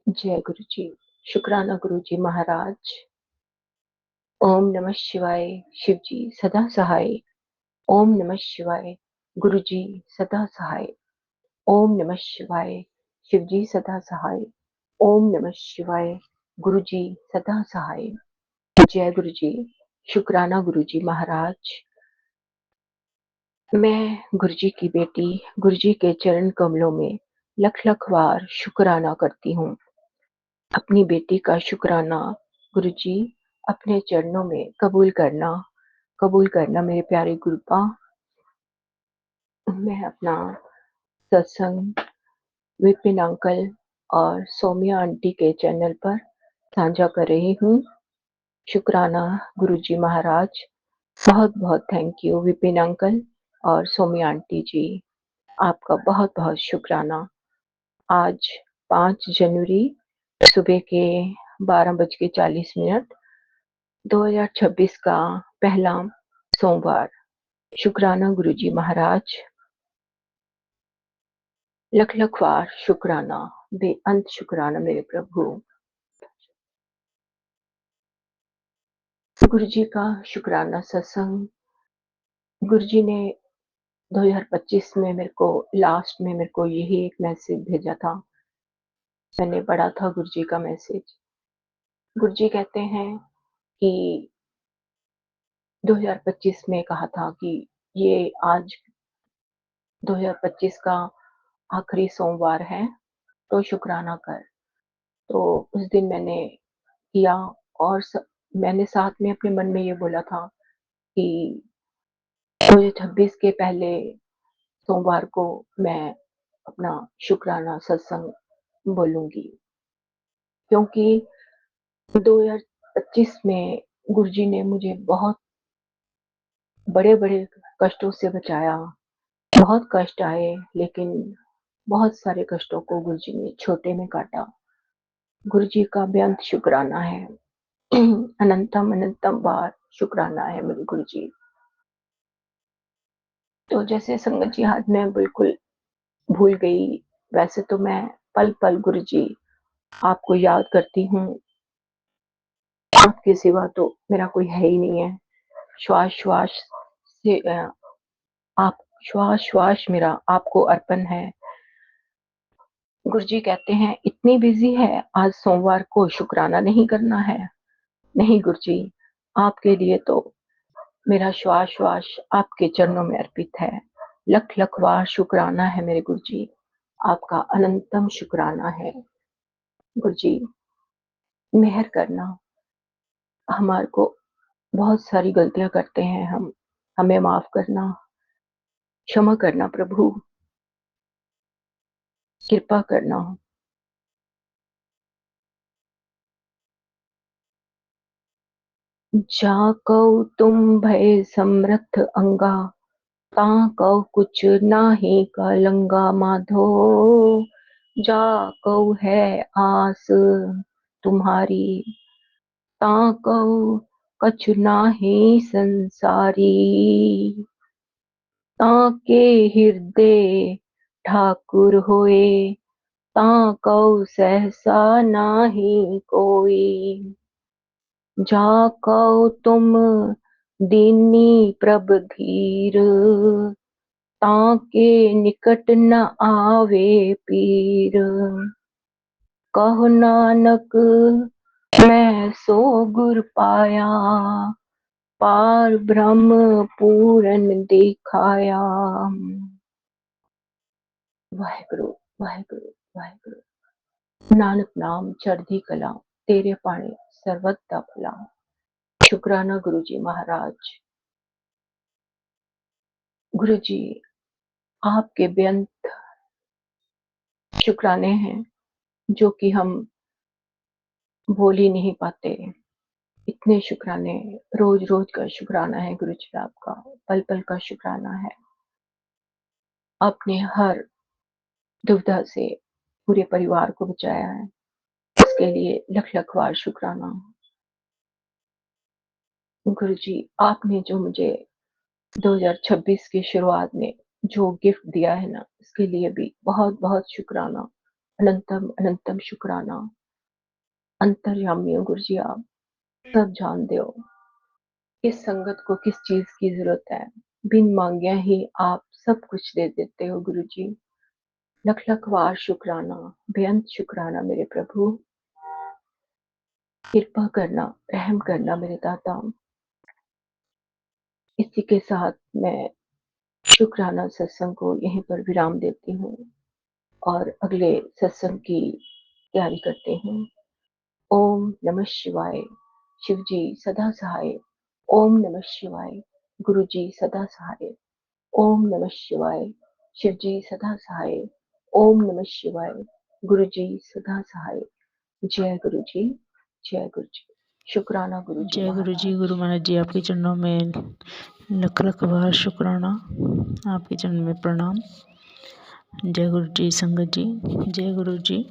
जय गुरु जी। शुक्राना गुरु जी महाराज। ओम नमः शिवाय। शिव जी सदा सहाय। ओम नमः शिवाय। गुरु जी सदा सहाय। ओम नमः शिवाय। शिव जी सदा सहाय। ओम नमः शिवाय। गुरु जी सदा सहाय। जय गुरु जी। शुक्राना गुरु जी महाराज। मैं गुरु जी की बेटी गुरु जी के चरण कमलों में लख लख बार शुक्राना करती हूँ। अपनी बेटी का शुक्राना गुरु जी अपने चरणों में कबूल करना मेरे प्यारे गुरुपा। मैं अपना सत्संग विपिन अंकल और सौम्या आंटी के चैनल पर साझा कर रही हूँ। शुक्राना गुरु जी महाराज। बहुत बहुत थैंक यू विपिन अंकल और सौम्या आंटी जी। आपका बहुत बहुत शुक्राना। आज 5 जनवरी सुबह के 12:40 2026 का पहला सोमवार। शुक्राना गुरु जी महाराज। लख लख बार शुक्राना, बेअंत शुक्राना मेरे प्रभु। गुरु जी का शुक्राना सत्संग गुरु जी ने 2025 में लास्ट में मेरे को यही एक मैसेज भेजा था। मैंने पढ़ा था गुरु जी का मैसेज। गुरु जी कहते हैं कि 2025 में कहा था कि ये आज 2025 का आखिरी सोमवार है, तो शुक्राना कर। तो उस दिन मैंने किया और मैंने साथ में अपने मन में ये बोला था कि 2026 के पहले सोमवार को मैं अपना शुक्राना सत्संग बोलूँगी। क्योंकि 2025 में गुरुजी ने मुझे बहुत बड़े-बड़े कष्टों से बचाया। बहुत कष्ट आए, लेकिन बहुत सारे कष्टों को गुरुजी ने छोटे में काटा। गुरुजी का बेअंत शुक्राना है। अनंतम अनंतम बार शुक्राना है मेरे गुरुजी। तो जैसे संगत जी आज मैं बिल्कुल भूल गई, वैसे तो मैं पल-पल गुरुजी आपको याद करती हूँ। आपके सिवा तो मेरा कोई है ही नहीं है। श्वास-श्वास से आप श्वास-श्वास मेरा आपको अर्पण है। गुरुजी कहते हैं इतनी बिज़ी है, आज सोमवार को शुक्राना नहीं करना है। नहीं गुरुजी, आपके लिए तो मेरा श्वास-श्वास आपके चरणों में अर्पित है। लख लख बार शुक्राना है मेरे गुरुजी। आपका अनंतम शुक्राना है। गुरुजी मेहर करना। हमारे को बहुत सारी गलतियाँ करते हैं हम, हमें माफ़ करना, क्षमा करना प्रभु, कृपा करना। जाको तुम भय समर्थ अंगा, ताको कुछ नाहीं कलंगा माधो। जाको है आस तुम्हारी, ताको कछु नाहीं संसारी। ताके हृदय ठाकुर होए, ताको सहसा नाहीं कोई। जाको तुम दीनी प्रभ धीर, ताके निकट न आवे पीर। कहो नानक मैं सो गुर पाया, पार ब्रह्म पूरन दिखाया। वाहेगुरु वाहेगुरु वाहेगुरु। नानक नाम चढ़दी कला, तेरे पाने सर्वत दा भला। शुक्राना गुरु जी महाराज। गुरु जी आपके बेअंत शुक्राने हैं जो कि हम बोल ही नहीं पाते। इतने शुक्राने, रोज रोज का शुक्राना है गुरु जी आपका, पल पल का शुक्राना है। आपने हर दुविधा से पूरे परिवार को बचाया है, इसके लिए लख लख बार शुक्राना। गुरु जी आपने जो मुझे 2026 की शुरुआत में जो गिफ्ट दिया है ना, इसके लिए भी बहुत बहुत शुक्राना। अनंतम अनंतम शुक्राना। अंतर्यामी हो गुरु जी, आप सब जानते हो किस संगत को किस चीज की जरूरत है। बिन मांगे ही आप सब कुछ दे देते हो गुरु जी। लख लख वार शुक्राना, बेअंत शुक्राना मेरे प्रभु। कृपा करना, रहम करना मेरे दाता। इसी के साथ मैं शुक्राना सत्संग को यहीं पर विराम देती हूँ और अगले सत्संग की तैयारी करते हैं। ओम नमः शिवाय। शिव जी सदा सहाय। ओम नमः शिवाय। गुरु जी सदा सहाय। ओम नमः शिवाय। शिव जी सदा सहाय। ओम नमः शिवाय। गुरु जी सदा सहाय। जय गुरु जी, जय गुरु जी। शुक्राना गुरु जी जय गुरु जी। गुरु महाराज। महाराज जी आपके चरणों में लख लख बार शुक्राना, आपके चरणों में प्रणाम। जय गुरु जी संगत जी, जय गुरु जी।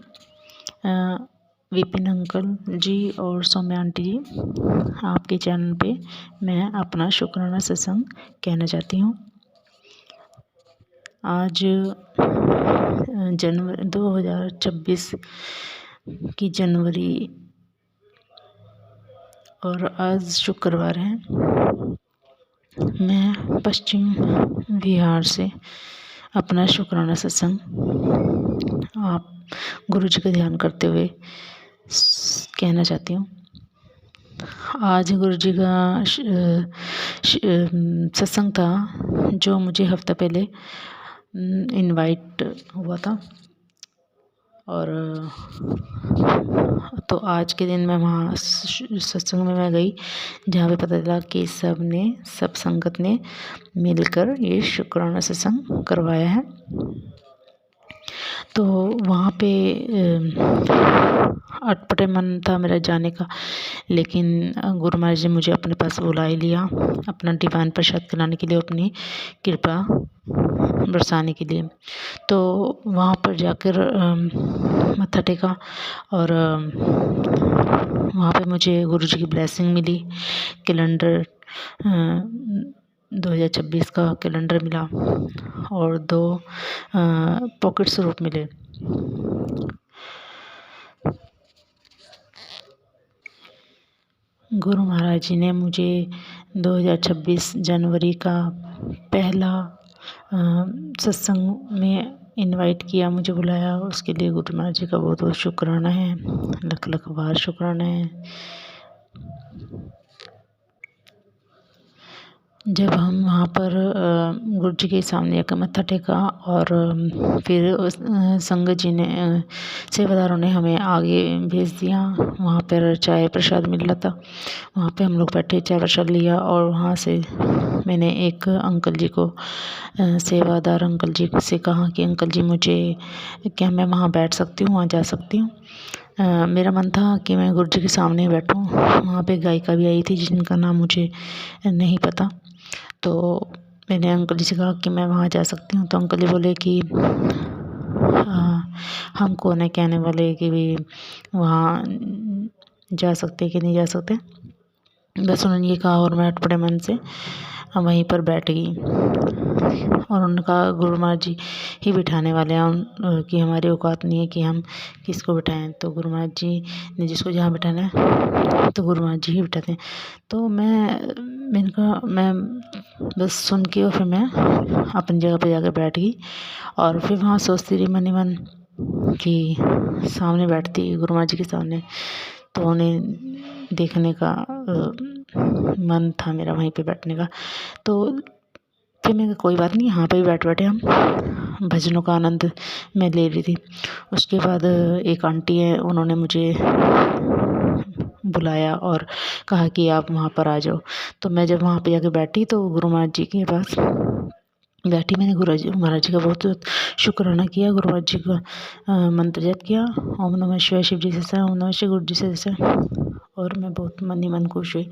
विपिन अंकल जी और सौम्या आंटी जी, आपके चैनल पे मैं अपना शुक्राना सत्संग कहना चाहती हूँ। आज जनवरी 2026 की जनवरी और आज शुक्रवार है। मैं पश्चिम बिहार से अपना शुक्राना सत्संग आप गुरु जी का ध्यान करते हुए कहना चाहती हूँ। आज गुरु जी का सत्संग था जो मुझे हफ्ता पहले इनवाइट हुआ था, और तो आज के दिन मैं वहाँ सत्संग में मैं गई जहाँ पे पता चला कि सब संगत ने मिलकर ये शुक्राना सत्संग करवाया है। तो वहाँ पे अटपटे मन था मेरा जाने का, लेकिन गुरु महाराज जी मुझे अपने पास बुला ही लिया अपना डिवाइन प्रसाद कराने के लिए, अपनी कृपा बरसाने के लिए। तो वहाँ पर जाकर मत्था टेका और वहाँ पे मुझे गुरु जी की ब्लेसिंग मिली। कैलेंडर 2026 का कैलेंडर मिला और 2 पॉकेट स्वरूप मिले। गुरु महाराज जी ने मुझे 2026 जनवरी का पहला सत्संग में इनवाइट किया, मुझे बुलाया। उसके लिए गुरु महाराज जी का बहुत बहुत शुक्राना है, लख लख बार शुक्राना है। जब हम वहाँ पर गुरु जी के सामने आकर मत्था टेका और फिर उस संगत जी ने सेवादारों ने हमें आगे भेज दिया। वहाँ पर चाय प्रसाद मिल रहा था, वहाँ पे हम लोग बैठे चाय प्रसाद लिया और वहाँ से मैंने एक अंकल जी को सेवादार अंकल जी से कहा कि अंकल जी मुझे क्या मैं वहाँ बैठ सकती हूँ, वहाँ जा सकती हूँ। मेरा मन था कि मैं गुरु जी के सामने बैठूं। वहाँ पे गायिका भी आई थी जिनका नाम मुझे नहीं पता। तो मैंने अंकल जी से कहा कि मैं वहाँ जा सकती हूँ। तो अंकल जी बोले कि हम कौन है कहने वाले कि भी वहाँ जा सकते कि नहीं जा सकते। बस उन्होंने ये कहा और मैं अटपटे मन से वहीं पर बैठ गई और उन्होंने कहा गुरु महाराज जी ही बिठाने वाले हैं, कि हमारी औकात नहीं है कि हम किसको बिठाएं। तो गुरु महाराज जी ने जिसको जहाँ बिठाना है तो गुरु महाराज जी ही बिठाते हैं। तो मैंने कहा मैं बस सुन के और फिर मैं अपनी जगह पे जाकर बैठ गई और फिर वहाँ सोचती रही मन ही मन कि सामने बैठती गुरु महाराज जी के सामने, तो उन्हें देखने का मन था मेरा वहीं पे बैठने का। तो फिर मैंने कहा कोई बात नहीं, यहाँ पे भी बैठ बैठे हम भजनों का आनंद मैं ले रही थी। उसके बाद एक आंटी है, उन्होंने मुझे बुलाया और कहा कि आप वहाँ पर आ जाओ। तो मैं जब वहाँ पे जाके बैठी तो गुरु महाराज जी के पास बैठी, मैंने गुरु जी महाराज जी का बहुत बहुत शुक्राना किया। गुरु महाराज जी का मंत्र जप किया, ओम नमः शिवाय शिव जी से, ओम नमः शिवाय गुरु जी से, और मैं बहुत मन ही मन खुश हुई।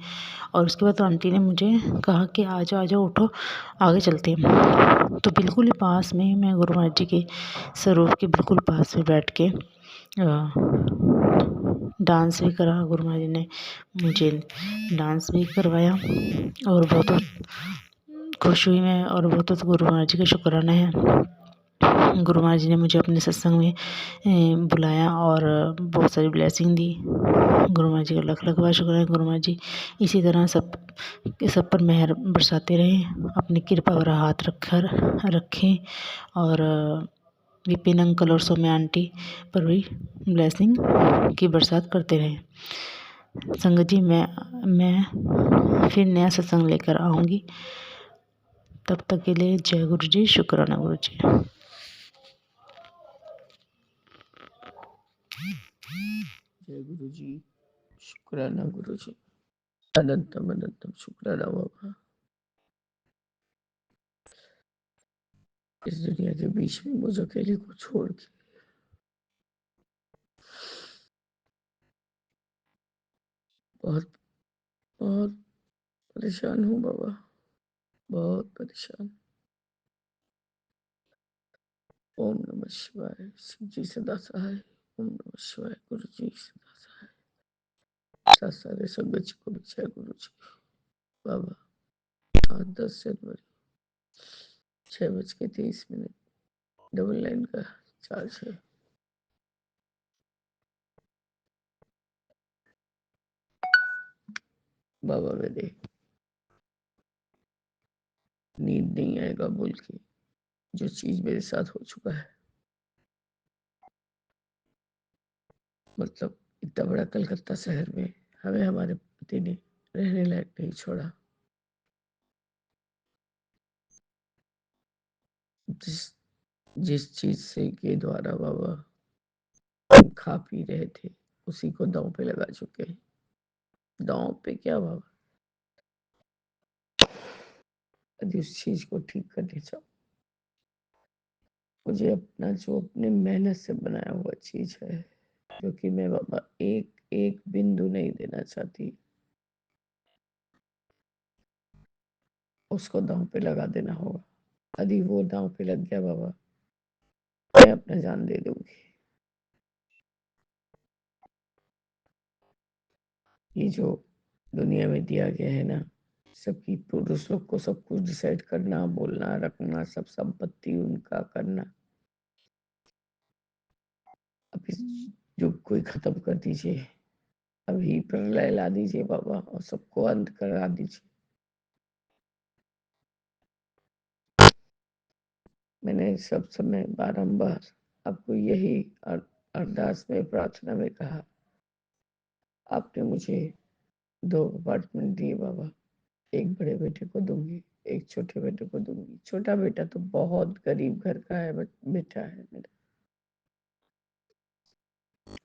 और उसके बाद तो आंटी ने मुझे कहा कि आ जाओ उठो आगे चलते हैं। तो बिल्कुल ही पास में मैं गुरु महाराज जी के स्वरूप के बिल्कुल पास में बैठ के डांस भी करा। गुरु महाराज जी ने मुझे डांस भी करवाया और बहुत खुश हुई मैं, और बहुत गुरु महाराज जी का शुक्राना है। गुरु महाराज जी ने मुझे अपने सत्संग में बुलाया और बहुत सारी ब्लेसिंग दी। गुरु महाराज जी का लख लख बार शुक्र है। गुरु महाराज जी इसी तरह सब पर मेहर बरसाते रहें, अपनी कृपा भरा हाथ रखें और विपिन अंकल और सौम्या आंटी पर भी ब्लेसिंग की बरसात करते रहें। संगत जी मैं फिर नया सत्संग लेकर आऊँगी। तब तक के लिए जय गुरु जी, शुक्राना गुरु जी। जय गुरु जी, शुक्राना गुरु जी, अनंतम अनंतम शुक्राना बाबा। इस दुनिया के बीच में मुझ अकेले को छोड़ के बहुत बहुत परेशान हूँ बाबा, बहुत परेशान। ओम नमः शिवाय। शिव जी सदा सहाय। ओम नमः शिवाय। गुरु जी सदा सहाय। सारे संगत जी को भी जय गुरु जी। बाबा 8-10 जनवरी 6:23 डबल लाइन का चार्ज है। बाबा मेरे नींद नहीं आएगा बोल के जो चीज मेरे साथ हो चुका है, मतलब इतना बड़ा कलकत्ता शहर में हमें हमारे पति ने रहने लायक नहीं छोड़ा। जिस जिस चीज से के द्वारा बाबा हम खा पी रहे थे उसी को दांव पे लगा चुके हैं। दांव पे क्या बाबा, यदि उस चीज को ठीक करने चाहो, मुझे अपना जो अपने मेहनत से बनाया हुआ चीज है, जो कि मैं बाबा एक एक बिंदु नहीं देना चाहती, उसको दांव पे लगा देना होगा। यदि वो दांव पे लग गया बाबा, मैं अपना जान दे दूंगी। ये जो दुनिया में दिया गया है ना, सबकी पुरुष लोग को सब कुछ डिसाइड करना, बोलना, रखना, सब संपत्ति उनका करना, अब इस युग को ही खत्म कर दीजिए। अभी प्रलय ला दीजिए बाबा और सबको अंत करा दीजिए। मैंने सब समय बारंबार आपको यही अरदास में, प्रार्थना में कहा। आपने मुझे 2 अपार्टमेंट दिए बाबा, एक बड़े बेटे को दूंगी, एक छोटे बेटे को दूंगी। छोटा बेटा तो बहुत गरीब घर का है, बेटा है मेरा।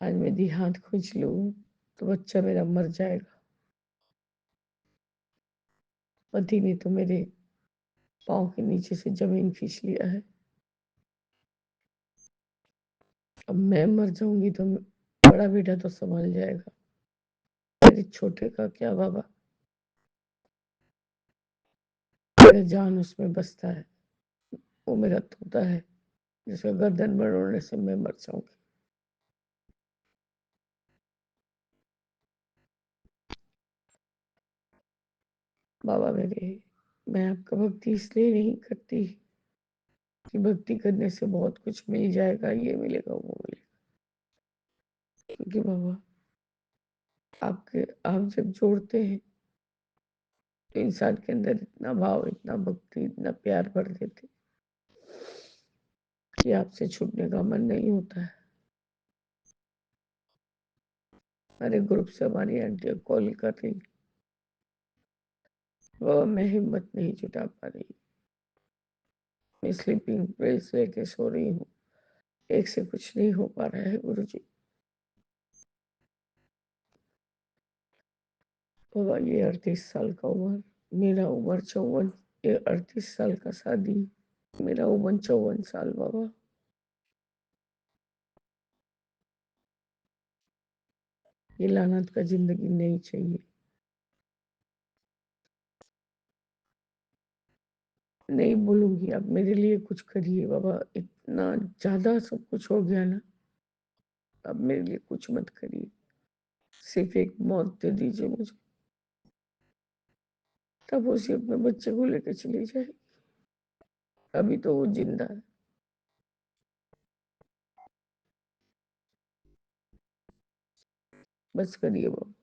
आज मैं दी हाथ खींच लूं तो बच्चा मेरा मर जाएगा। पति ने तो मेरे पाँव के नीचे से जमीन खींच लिया है। अब मैं मर जाऊंगी तो बड़ा बेटा तो संभाल जाएगा, मेरे छोटे का क्या बाबा। मेरा जान उसमें बसता है, वो मेरा तोता है जिसका गर्दन मरोड़ने से मैं मर जाऊंगी। बाबा मेरे, मैं आपका भक्ति इसलिए नहीं करती कि भक्ति करने से बहुत कुछ मिल जाएगा, ये मिलेगा वो मिलेगा, क्योंकि बाबा आप जब जोड़ते हैं तो इंसान के अंदर इतना भाव, इतना भक्ति, इतना प्यार भर देते कि आपसे छूटने का मन नहीं होता है। हमारे ग्रुप से हमारी आंटी कॉल कर रही, बाबा मैं हिम्मत नहीं जुटा पा रही, मैं स्लीपिंग पिल्स लेके सो रही हूँ, एक से कुछ नहीं हो पा रहा है गुरु जी। बाबा ये 38 साल का उम्र, मेरा उम्र 54, ये 38 साल का शादी, मेरा उम्र 54 साल बाबा। ये लानत का जिंदगी नहीं चाहिए। नहीं बोलूंगी, आप मेरे लिए कुछ करिए बाबा। इतना ज्यादा सब कुछ हो गया ना, अब मेरे लिए कुछ मत करिए, सिर्फ एक मौत दे दीजिए मुझे, तब उसे अपने बच्चे को लेकर चली जाए। अभी तो वो जिंदा है, बस करिए बाबा,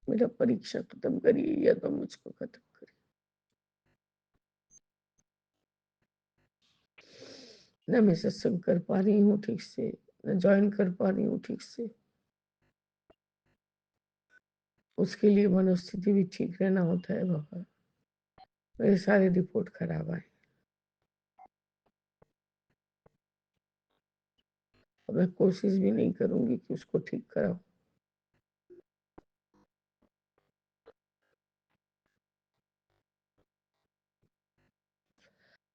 मेरा परीक्षा खत्म करिए या तो मुझको खत्म करिए। न मैं सत्संग कर पा रही हूँ ठीक से, न ज्वाइन कर पा रही हूँ ठीक से। उसके लिए मनोस्थिति भी ठीक रहना होता है बाबा। मेरे सारे रिपोर्ट खराब आए। अब मैं कोशिश भी नहीं करूंगी कि उसको ठीक कराऊं।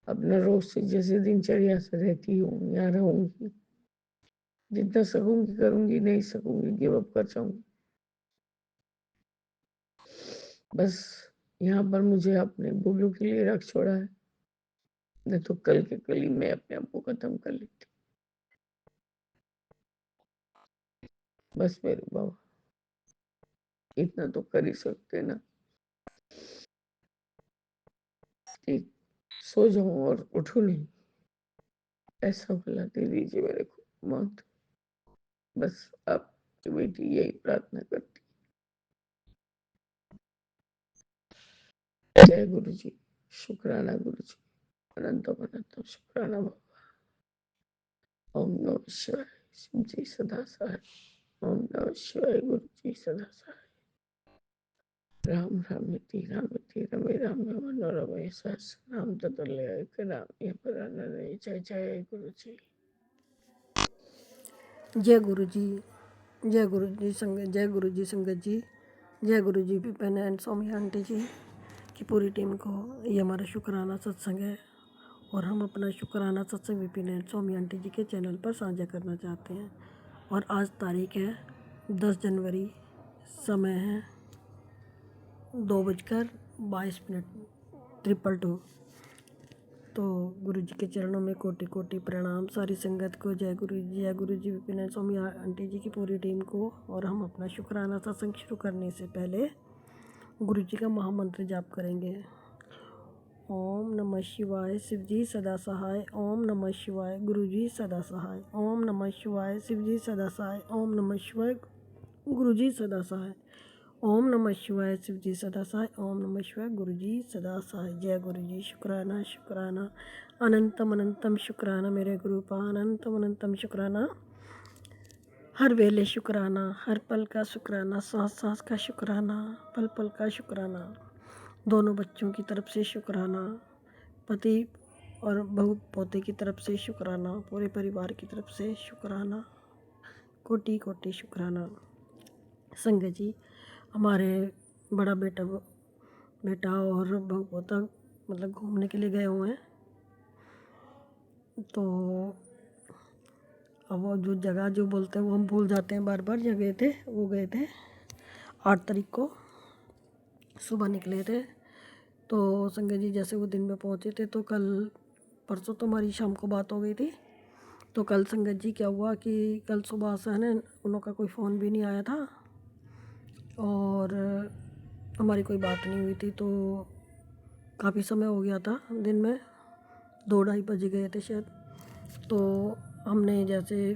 अपने रोज से जैसे दिनचर्या से रहती हूँ यहाँ रहूंगी, जितना सकूंगी करूंगी, नहीं सकूंगी गिव अप कर जाऊंगी। बस यहाँ पर मुझे अपने बुल्लू के लिए रख छोड़ा है, नहीं तो कल के कल ही मैं अपने आप को खत्म कर लेती। बस मेरे बाबा इतना तो कर ही सकते ना कि सो जाऊं और उठू नहीं, ऐसा भला दे दीजिए मेरे को मौत। बस आपकी बेटी यही प्रार्थना करती। जय गुरु जी, शुक्राना गुरु जी, अनंतम अनंतम शुक्राना बाबा। ओम नमः शिवाय, शिव जी सदा सहाय। ओम नमः शिवाय, गुरु जी सदा सहाय। राम रामेति रामेति रमे रामे मनोरमे सहस्र नाम ततुल्य एक नाम ये पुराने। जय जय गुरु जी। जय गुरु जी, जय गुरु जी संगत, जय गुरु जी संगत जी, जय Guru ji Vipin and Swami aunty जी की पूरी टीम को ये हमारा शुक्राना सत्संग है और हम अपना शुक्राना सत्संग Vipin and Swami aunty ji के चैनल पर साझा करना चाहते हैं। और आज तारीख है 10 जनवरी, समय है 2:22 तो गुरु जी के चरणों में कोटि कोटि प्रणाम सारी संगत को। जय गुरु जी, जय Guru ji Vipin and Swami aunty जी की पूरी टीम को। और हम अपना शुक्राना सत्संग शुरू करने से पहले गुरु जी का महामंत्र जाप करेंगे। ओम नमः शिवाय, शिव जी सदा सहाय। ओम नमः शिवाय, गुरु जी सदा सहाय। ओम नमः शिवाय, शिव जी सदा सहाय। ओम नमः शिवाय, गुरु जी सदा सहाय। ओम नमः शिवाय, शिव जी सदा सहाय। ओम नमः शिवाय, गुरु जी सदा सहाय। जय गुरु जी, शुक्राना शुक्राना अनंतम अनंतम शुक्राना मेरे गुरु पा, अनंतम अनंतम शुक्राना। हर वेले शुक्राना, हर पल का शुक्राना, सांस सांस का शुक्राना, पल पल का शुक्राना। दोनों बच्चों की तरफ से शुक्राना, पति और बहू पोते की तरफ से शुक्राना, पूरे परिवार की तरफ से शुक्राना, कोटि कोटि शुक्राना। संगत जी, हमारे बड़ा बेटा और बहू पोता मतलब घूमने के लिए गए हुए हैं। तो अब वो जो जगह जो बोलते हैं वो हम भूल जाते हैं बार बार। जब गए थे वो गए थे 8 तारीख को सुबह निकले थे। तो संगत जी जैसे वो दिन में पहुँचे थे तो कल परसों तो हमारी शाम को बात हो गई थी। तो कल संगत जी क्या हुआ कि कल सुबह से है ना उन का कोई फ़ोन भी नहीं आया था और हमारी कोई बात नहीं हुई थी। तो काफ़ी समय हो गया था, दिन में 2-2:30 बज गए थे शायद। तो हमने जैसे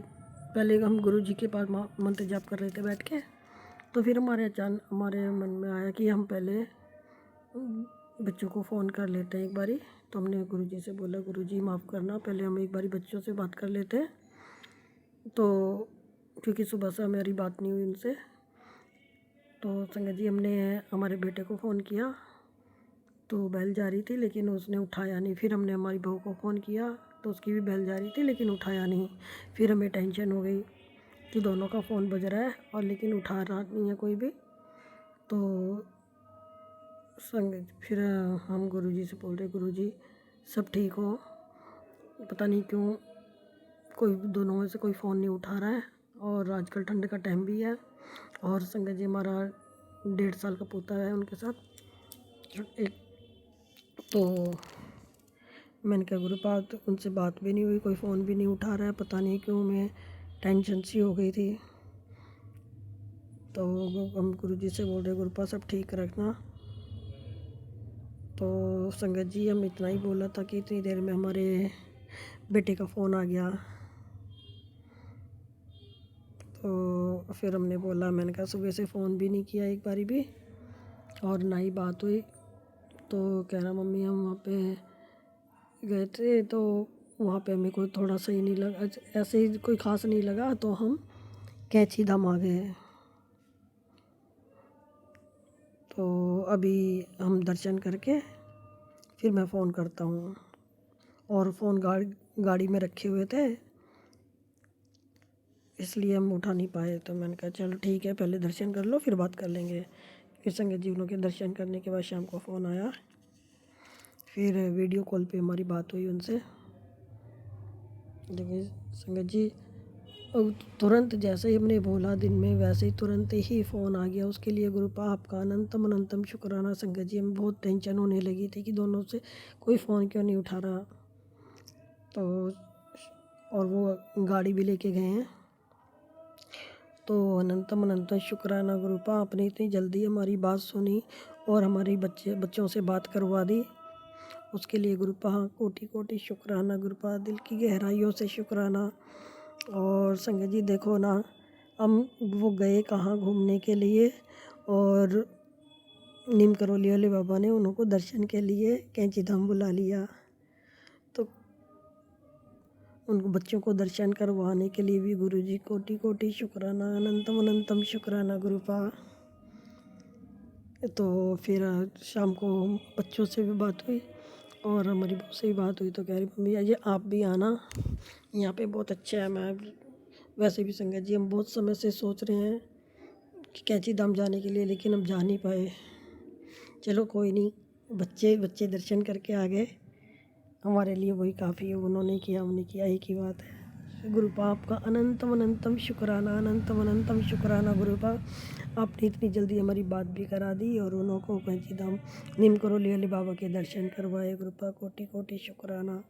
पहले हम गुरु जी के पास मंत्र जाप कर रहे थे बैठ के। तो फिर हमारे मन में आया कि हम पहले बच्चों को फ़ोन कर लेते हैं एक बारी। तो हमने गुरु जी से बोला, गुरु जी माफ़ करना, पहले हम एक बारी बच्चों से बात कर लेते हैं। तो क्योंकि सुबह से हमारी बात नहीं हुई उनसे। तो संगत जी हमने हमारे बेटे को फ़ोन किया तो बेल जा रही थी लेकिन उसने उठाया नहीं। फिर हमने हमारी बहू को फ़ोन किया तो उसकी भी बेल जा रही थी लेकिन उठाया नहीं। फिर हमें टेंशन हो गई कि दोनों का फ़ोन बज रहा है और लेकिन उठा रहा नहीं है कोई भी। तो संगत फिर हम गुरु जी से बोल रहे, गुरु जी सब ठीक हो, पता नहीं क्यों कोई दोनों में से कोई फ़ोन नहीं उठा रहा है। और आजकल ठंड का टाइम भी है। और संगत जी हमारा 1.5 साल का पोता है उनके साथ एक। तो मैंने कहा गुरुपाद उनसे बात भी नहीं हुई, कोई फ़ोन भी नहीं उठा रहा है, पता नहीं क्यों, मैं टेंशन सी हो गई थी। तो हम गुरु जी से बोल रहे गुरुपाद सब ठीक रखना। तो संगत जी हम इतना ही बोला था कि इतनी देर में हमारे बेटे का फ़ोन आ गया। तो फिर हमने बोला, मैंने कहा सुबह से फ़ोन भी नहीं किया एक बारी भी और ना ही बात हुई। तो कह रहा मम्मी हम वहाँ पे गए थे तो वहाँ पे हमें कोई थोड़ा सही नहीं लगा, ऐसे ही कोई ख़ास नहीं लगा, तो हम कैंची धाम आ गए। तो अभी हम दर्शन करके फिर मैं फ़ोन करता हूँ। और फ़ोन गाड़ी में रखे हुए थे इसलिए हम उठा नहीं पाए। तो मैंने कहा चलो ठीक है, पहले दर्शन कर लो फिर बात कर लेंगे। फिर संगत जी उनके दर्शन करने के बाद शाम को फ़ोन आया, फिर वीडियो कॉल पे हमारी बात हुई उनसे। देखिए संगत जी, और तुरंत जैसे ही हमने बोला दिन में वैसे ही तुरंत ही फ़ोन आ गया। उसके लिए गुरुपा आपका अनंतम अनंतम शुक्राना संगत जी। हमें बहुत टेंशन होने लगी थी कि दोनों से कोई फ़ोन क्यों नहीं उठा रहा। तो और वो गाड़ी भी लेके गए हैं। तो अनंतम अनंतम शुक्राना गुरुपा, आपने इतनी जल्दी हमारी बात सुनी और हमारी बच्चों से बात करवा दी, उसके लिए गुरुपा कोटि कोटि शुक्राना गुरुपा, दिल की गहराइयों से शुक्राना। और संगत जी देखो ना, हम वो गए कहाँ घूमने के लिए और नीम करौली वाले बाबा ने उनको दर्शन के लिए कैंची धाम बुला लिया। तो उनको बच्चों को दर्शन करवाने के लिए भी गुरुजी कोटि कोटि शुक्राना, अनंतम अनंतम शुक्राना गुरुपा। तो फिर शाम को बच्चों से भी बात हुई और हमारी बहू से भी बात हुई। तो कह रही मम्मी ये आप भी आना, यहाँ पे बहुत अच्छा है। मैं वैसे भी संगत जी हम बहुत समय से सोच रहे हैं कि कैंची धाम जाने के लिए, लेकिन हम जा नहीं पाए। चलो कोई नहीं, बच्चे दर्शन करके आ गए, हमारे लिए वही काफ़ी है। उन्होंने किया हमने किया, एक ही बात है। गुरुपा आपका अनंतम अनंतम शुक्राना, अनंतम अनंतम शुक्राना गुरुपा, आपने इतनी जल्दी हमारी बात भी करा दी और उनको कैंची धाम नीम करौली वाले बाबा के दर्शन करवाए। गुरुपा कोटि कोटि शुक्राना,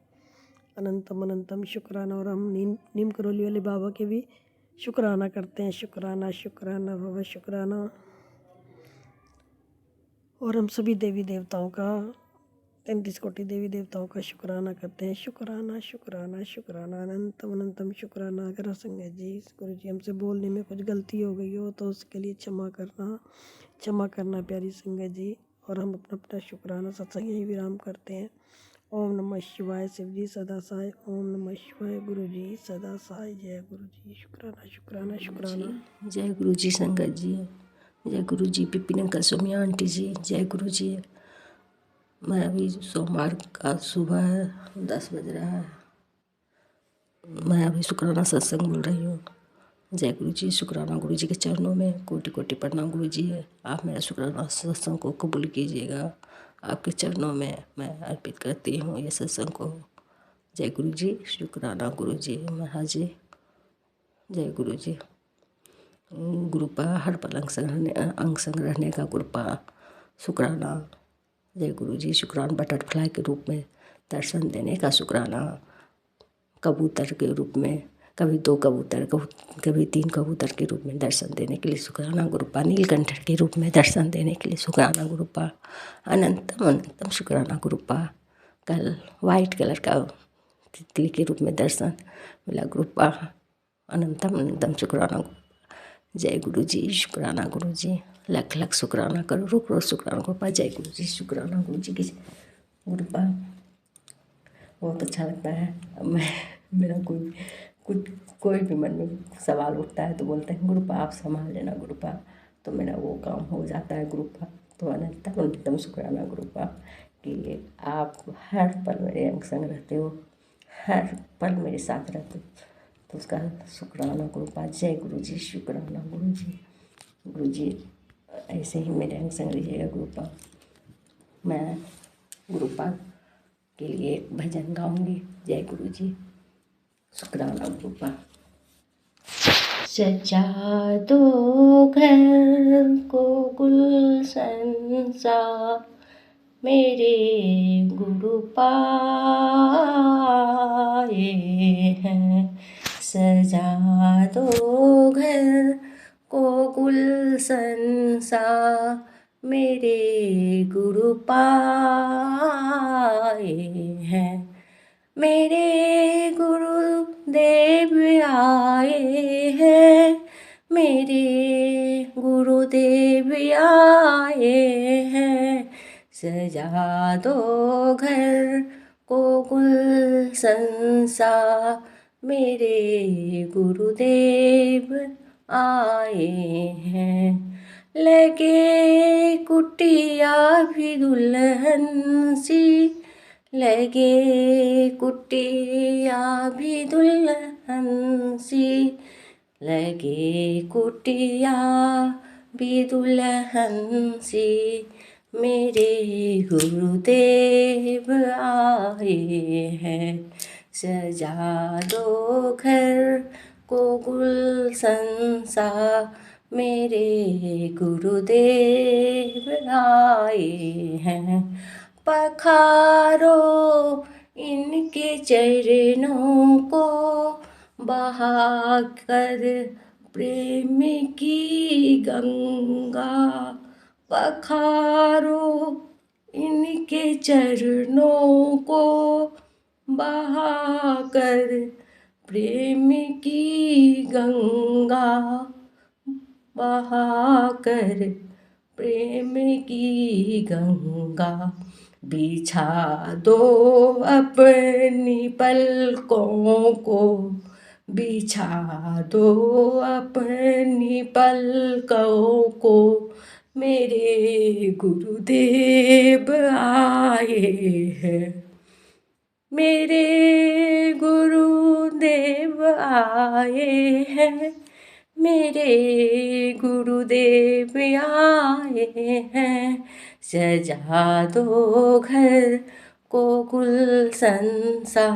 अनंतम अनंतम शुक्राना। और हम नीम करौली वाले बाबा के भी शुक्राना करते हैं। शुक्राना शुक्राना बाबा शुक्राना। और हम सभी देवी देवताओं का 33 कोटि देवी देवताओं का शुक्राना करते हैं। शुक्राना शुक्राना शुक्राना, अनंतम अनंतम शुक्राना। अगर संगत जी गुरु जी हमसे बोलने में कुछ गलती हो गई हो तो उसके लिए क्षमा करना प्यारी संगत जी। और हम अपना अपना शुक्राना सत्संग यही विराम करते हैं। ओम नमः शिवाय शिव जी सदा साय, ओम नमः शिवाय गुरु जी सदा साय। जय गुरु जी। शुक्राना शुक्राना शुक्राना। जय गुरु जी संगत जी, जय गुरु जी विपिन अंकल स्वामी आंटी जी, जय गुरु जी। मैं अभी सोमवार का सुबह 10 बज रहा है, मैं अभी शुक्राना सत्संग बोल रही हूँ। जय गुरु जी। शुक्राना गुरु जी के चरणों में कोटि कोटि प्रणाम गुरु जी। आप मेरा शुक्राना सत्संग को कबूल कीजिएगा, आपके चरणों में मैं अर्पित करती हूँ ये सत्संग को। जय गुरु जी। शुक्राना गुरु जी महाराज जी। जय गुरु जी। गुरुपा हर पल अंग संग रहने का गुरुपा शुक्राना। जय गुरु जी। शुक्राना बटरफ्लाई के रूप में दर्शन देने का शुक्राना, कबूतर के रूप में, कभी 2 कबूतर कभी 3 कबूतर के रूप में दर्शन देने के लिए शुक्राना गुरुपा, नीलकंठ के रूप में दर्शन देने के लिए शुक्राना गुरुपा, अनंतम अनंतम शुक्राना गुरुपा। कल वाइट कलर का तितली के रूप में दर्शन मिला गुरुपा, अनंतम अनंतम शुक्राना। जय गुरु जी। शुक्राना गुरु जी। लख लख शुक्राना, करोड़ों करोड़ शुक्राना गुरुपा। जय गुरु जी। शुक्राना गुरु जी की गुरुपा। बहुत अच्छा लगता है। मेरा कोई भी मन में सवाल उठता है तो बोलते हैं गुरुपा आप संभाल लेना गुरुपा, तो मेरा वो काम हो जाता है गुरुपा। तो अनंतम अनंतम शुक्राना गुरुपा कि आप हर पल मेरे अंग संग रहते हो, हर पल मेरे साथ रहते हो, तो उसका शुक्राना गुरुपा। जय गुरु जी। शुक्राना गुरु जी। गुरु जी ऐसे ही मेरे अंग संग रहिएगा गुरुपा। मैं गुरुपा के लिए एक भजन गाऊंगी। जय गुरु जी। शुक्राना गुरुपा। सजा दो घर को गुलशन सा, मेरे गुरुपा आए हैं। सजा दो घर को गुलशन सा, मेरे गुरुपा आए हैं। मेरे गुरुदेव आए हैं, मेरे गुरुदेव आए हैं, सजा दो घर को गुलशन सा। मेरे गुरुदेव आए हैं, लगे कुटिया भी दुल्हन सी, लगे कुटिया भी दुल्हन सी, लगे कुटिया भी दुल्हन सी। मेरे गुरुदेव आए हैं, सजा दो घर को गुलशन सा। मेरे गुरुदेव आए हैं, पखारो इनके चरणों को, बहाकर प्रेम की गंगा। पखारो इनके चरणों को, बहाकर प्रेम की गंगा, बहाकर प्रेम की गंगा। बिछा दो अपनी पलकों को, बिछा दो अपनी पलकों को। मेरे गुरुदेव आए हैं, मेरे गुरुदेव आए हैं, मेरे गुरुदेव आए हैं, सजा दो घर को गुलशन सा।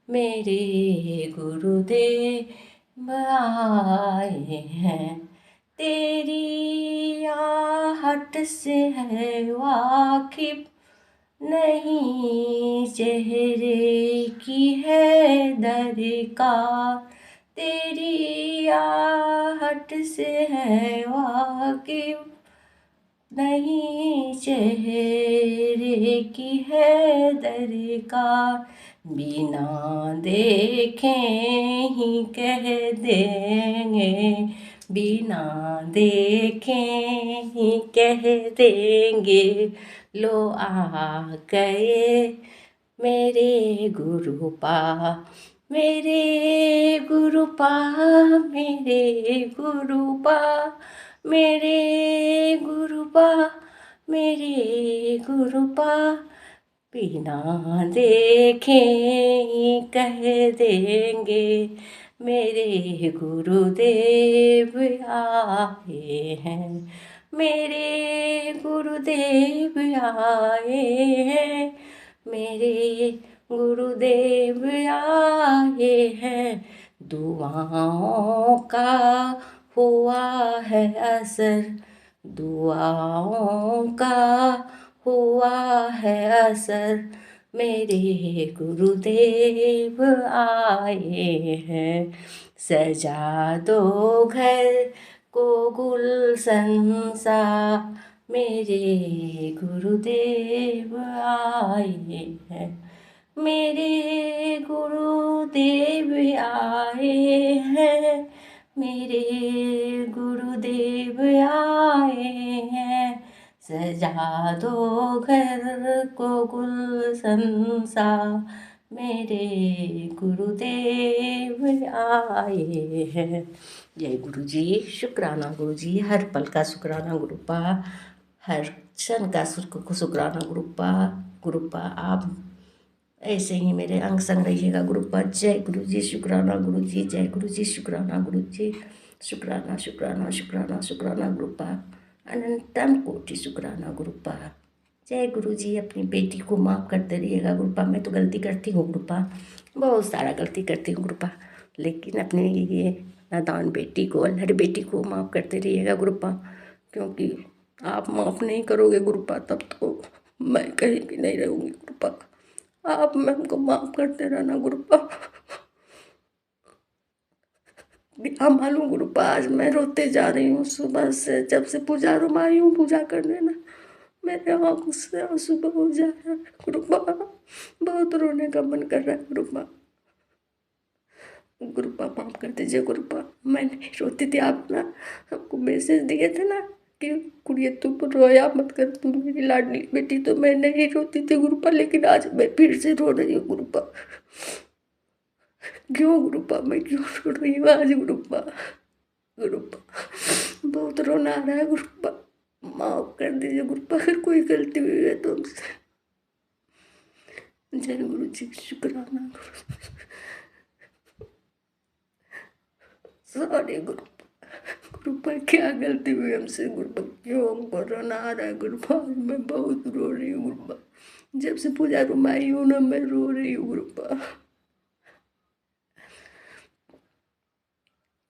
मेरे गुरुदेव आए हैं, तेरी आहट से है वाकिफ नहीं चेहरे की है दरकार। तेरी आहट से है वाकिफ नहीं चेहरे की है दरकार। बिना देखे ही कह देंगे, बिना देखे ही कह देंगे, लो आ गए मेरे गुरुपा। मेरे गुरुपा, मेरे गुरुपा, मेरे गुरुपा, मेरे गुरुपा। बिना देखे ही कह देंगे, मेरे गुरुदेव आए हैं, मेरे गुरुदेव आए हैं, मेरे गुरुदेव आए हैं। दुआओं का हुआ है असर, दुआओं का हुआ है असर। मेरे गुरुदेव आए हैं, सजा दो घर को गुलशन सा। मेरे गुरुदेव आए हैं, मेरे गुरुदेव आए हैं, मेरे गुरुदेव आए हैं, सजा दो घर को गुलशन सा। मेरे गुरुदेव आए हैं। जय गुरु जी, शुक्राना गुरु जी, हर पल का शुक्राना गुरुपा, हर क्षण का शुक्राना गुरुपा। गुरुपा आप ऐसे ही मेरे अंग संग रहिएगा गुरुपा। जय गुरु जी, शुक्राना गुरु जी, जय गुरु जी, शुक्राना गुरु जी, शुक्राना शुक्राना शुक्राना शुक्राना गुरुपा, अनंतम कोटि शुक्राना गुरुपा। जय गुरु जी, अपनी बेटी को माफ़ करते रहिएगा गुरुपा। मैं तो गलती करती हूँ गुरुपा, बहुत सारा गलती करती हूँ गुरुपा, लेकिन अपनी ये नादान बेटी को, अल्हड़ बेटी को माफ़ करते रहिएगा गुरुपा, क्योंकि आप माफ़ नहीं करोगे गुरुपा तब तो मैं कहीं भी नहीं रहूँगी गुरुपा। आप मैं हमको माफ़ करते रहना गुरुपा। बिना मालूम गुरुपा आज मैं रोते जा रही हूँ, सुबह से जब से पूजा रूम आई हूँ पूजा करने ना, मेरे आँख से आंसू बह जा रहा है गुरुपा। बहुत रोने का मन कर रहा है गुरुपा। गुरुपा माफ कर दीजिए गुरुपा, मैं नहीं रोती थी। आप ना हमको मैसेज दिए थे ना कि कुड़िए तुम रोया मत कर, तू मेरी लाडली बेटी, तो मैं नहीं रोती थी गुरुपा, लेकिन आज मैं फिर से रो रही हूँ गुरुपा। क्यों गुरुपा, मैं क्यों रो रही हूँ आज गुरुपा? गुरुपा बहुत रोना आ रहा है गुरुपा, माफ कर दीजिए गुरुपा, अगर कोई गलती हुई है तो हमसे। जय गुरु जी, शुक्राना गुरु। सॉरी गुरुपा, गुरुपा क्या गलती हुई हमसे गुरुपा, क्यों हमको रोना आ रहा है गुरुपा? आज मैं बहुत रो रही हूँ गुरुपा, जब से पूजा रूम आई हूँ ना मैं रो रही हूँ गुरुपा।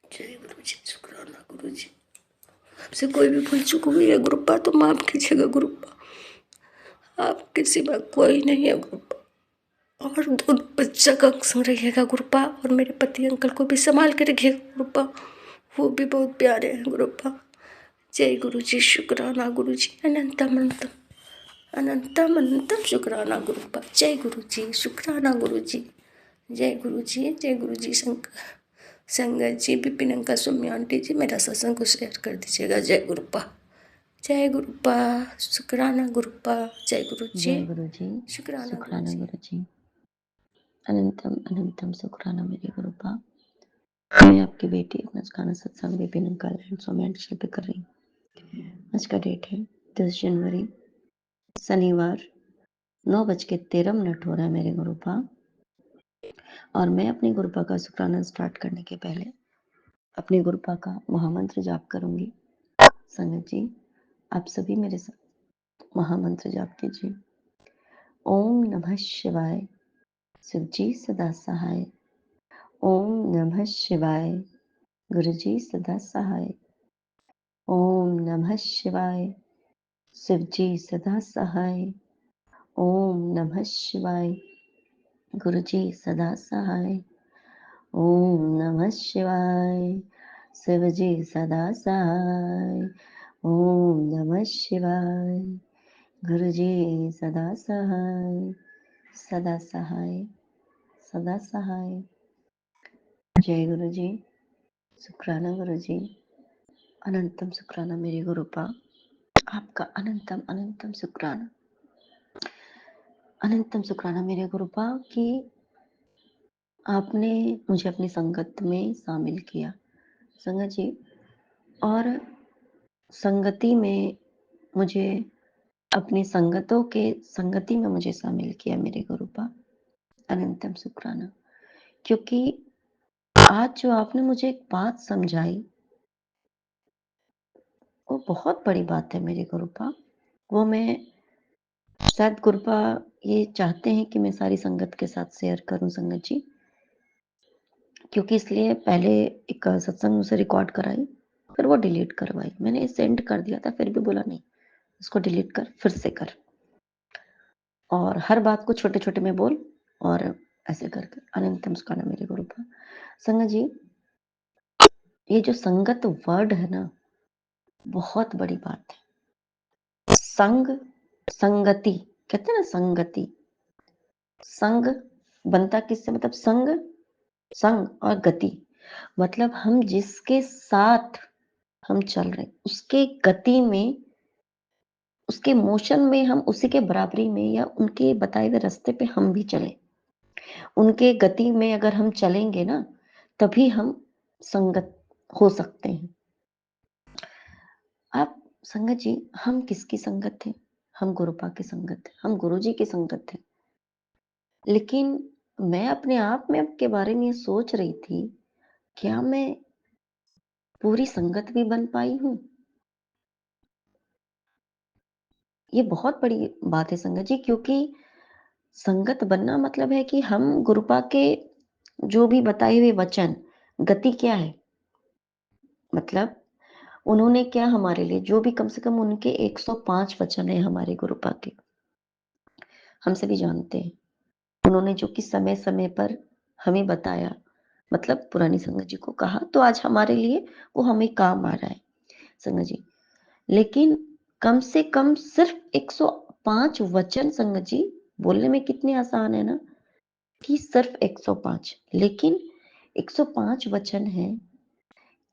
जय गुरु जी, शुक्राना गुरु जी। हमसे कोई भी भूल चूक हुई है गुरुपा तो माफ कीजिएगा गुरुपा, आपके सिवा कोई नहीं है गुरुपा। और दोनों बच्चा का संग रहिएगा गुरुपा, और मेरे पति अंकल को भी संभाल के रखिएगा गुरुपा, वो भी बहुत प्यारे हैं गुरुपा। जय गुरु जी, शुक्राना गुरु जी, अनंतम अनंतम अनंतम अनंतम शुक्राना गुरुपा। जय गुरु जी, शुक्राना गुरु जी। जय गुरु जी, जय गुरु जी। संगत जी, विपिन अंकल, सुमी आंटी जी, मेरा सत्संग को शेयर कर दीजिएगा। जय गुरुपा, जय गुरुपा, शुक्राना गुरुपा। जय गुरु जी, जय गुरु जी, शुक्राना गुरु शुक्राना जी। गुरु जी, अनंतम अनंतम शुक्राना मेरे गुरुपा। मैं आपकी बेटी मुस्कान सत्संग Vipin uncle and Swami aunty share कर रही हूँ। आज का डेट है 10 जनवरी, शनिवार, 9:13 हो रहा है मेरे गुरुपा। और मैं अपनी गुरुपा का शुक्राना स्टार्ट करने के पहले अपनी गुरुपा का महामंत्र जाप करूंगी। संगत जी, आप सभी मेरे साथ महामंत्र जाप कीजिए। ओम नमः शिवाय, शिव जी सदा सहाय। ओम नमः शिवाय, गुरु जी सदा सहाय। ओम नमः शिवाय, शिव जी सदा सहाय। ओम नमः शिवाय, गुरु जी सदा सहाय। ओम नमः शिवाय, शिव जी सदा सहाय। ओम नमः शिवाय, गुरु जी सदा सहाय। सदा सहाय, सदा सहाय। जय गुरु जी, शुक्राना गुरु जी, अनंतम शुक्राना मेरे गुरुपा। आपका अनंतम अनंतम शुक्राना, अनंतम शुक्राना मेरे गुरुपा कि आपने मुझे अपनी संगत में शामिल किया संगत जी, और संगति में मुझे अपनी संगति में मुझे शामिल किया मेरे गुरुपा। अनंतम शुक्राना, क्योंकि आज जो आपने मुझे एक बात समझाई वो बहुत बड़ी बात है मेरे गुरुपा। वो मैं शायद गुरुपा ये चाहते हैं कि मैं सारी संगत के साथ शेयर करूं संगत जी, क्योंकि इसलिए पहले एक सत्संग उसे रिकॉर्ड कराई, फिर वो डिलीट करवाई। मैंने सेंड कर दिया था, फिर भी बोला नहीं इसको डिलीट कर, फिर से कर, और हर बात को छोटे छोटे में बोल, और ऐसे करके अनंतम शुक्राना मेरे गुरुपा। संगत जी, ये जो संगत वर्ड है ना, बहुत बड़ी बात है। संग, संगति कहते हैं ना, संगति, संग बनता किससे, मतलब संग, संग और गति, मतलब हम जिसके साथ हम चल रहे उसके गति में, उसके मोशन में हम उसी के बराबरी में, या उनके बताए हुए रास्ते पे हम भी चले, उनके गति में अगर हम चलेंगे ना, तभी हम संगत हो सकते हैं। आप संगत जी, हम किसकी संगत थे? हम गुरुपा की संगत थे, हम गुरु जी की संगत थे। लेकिन मैं अपने आप में के बारे में सोच रही थी, क्या मैं पूरी संगत भी बन पाई हूँ? ये बहुत बड़ी बात है संगत जी, क्योंकि संगत बनना मतलब है कि हम गुरुपा के जो भी बताए हुए वचन, गति क्या है, मतलब उन्होंने क्या हमारे लिए, जो भी कम से कम उनके 105 वचन है हमारे गुरुपा के, हम सभी जानते हैं। उन्होंने जो कि समय समय पर हमें बताया, मतलब पुरानी संगत जी को कहा, तो आज हमारे लिए वो हमें काम आ रहा है संगत जी। लेकिन कम से कम सिर्फ 105 वचन संगत जी, बोलने में कितने आसान है ना कि सिर्फ 105, लेकिन 105 वचन हैं,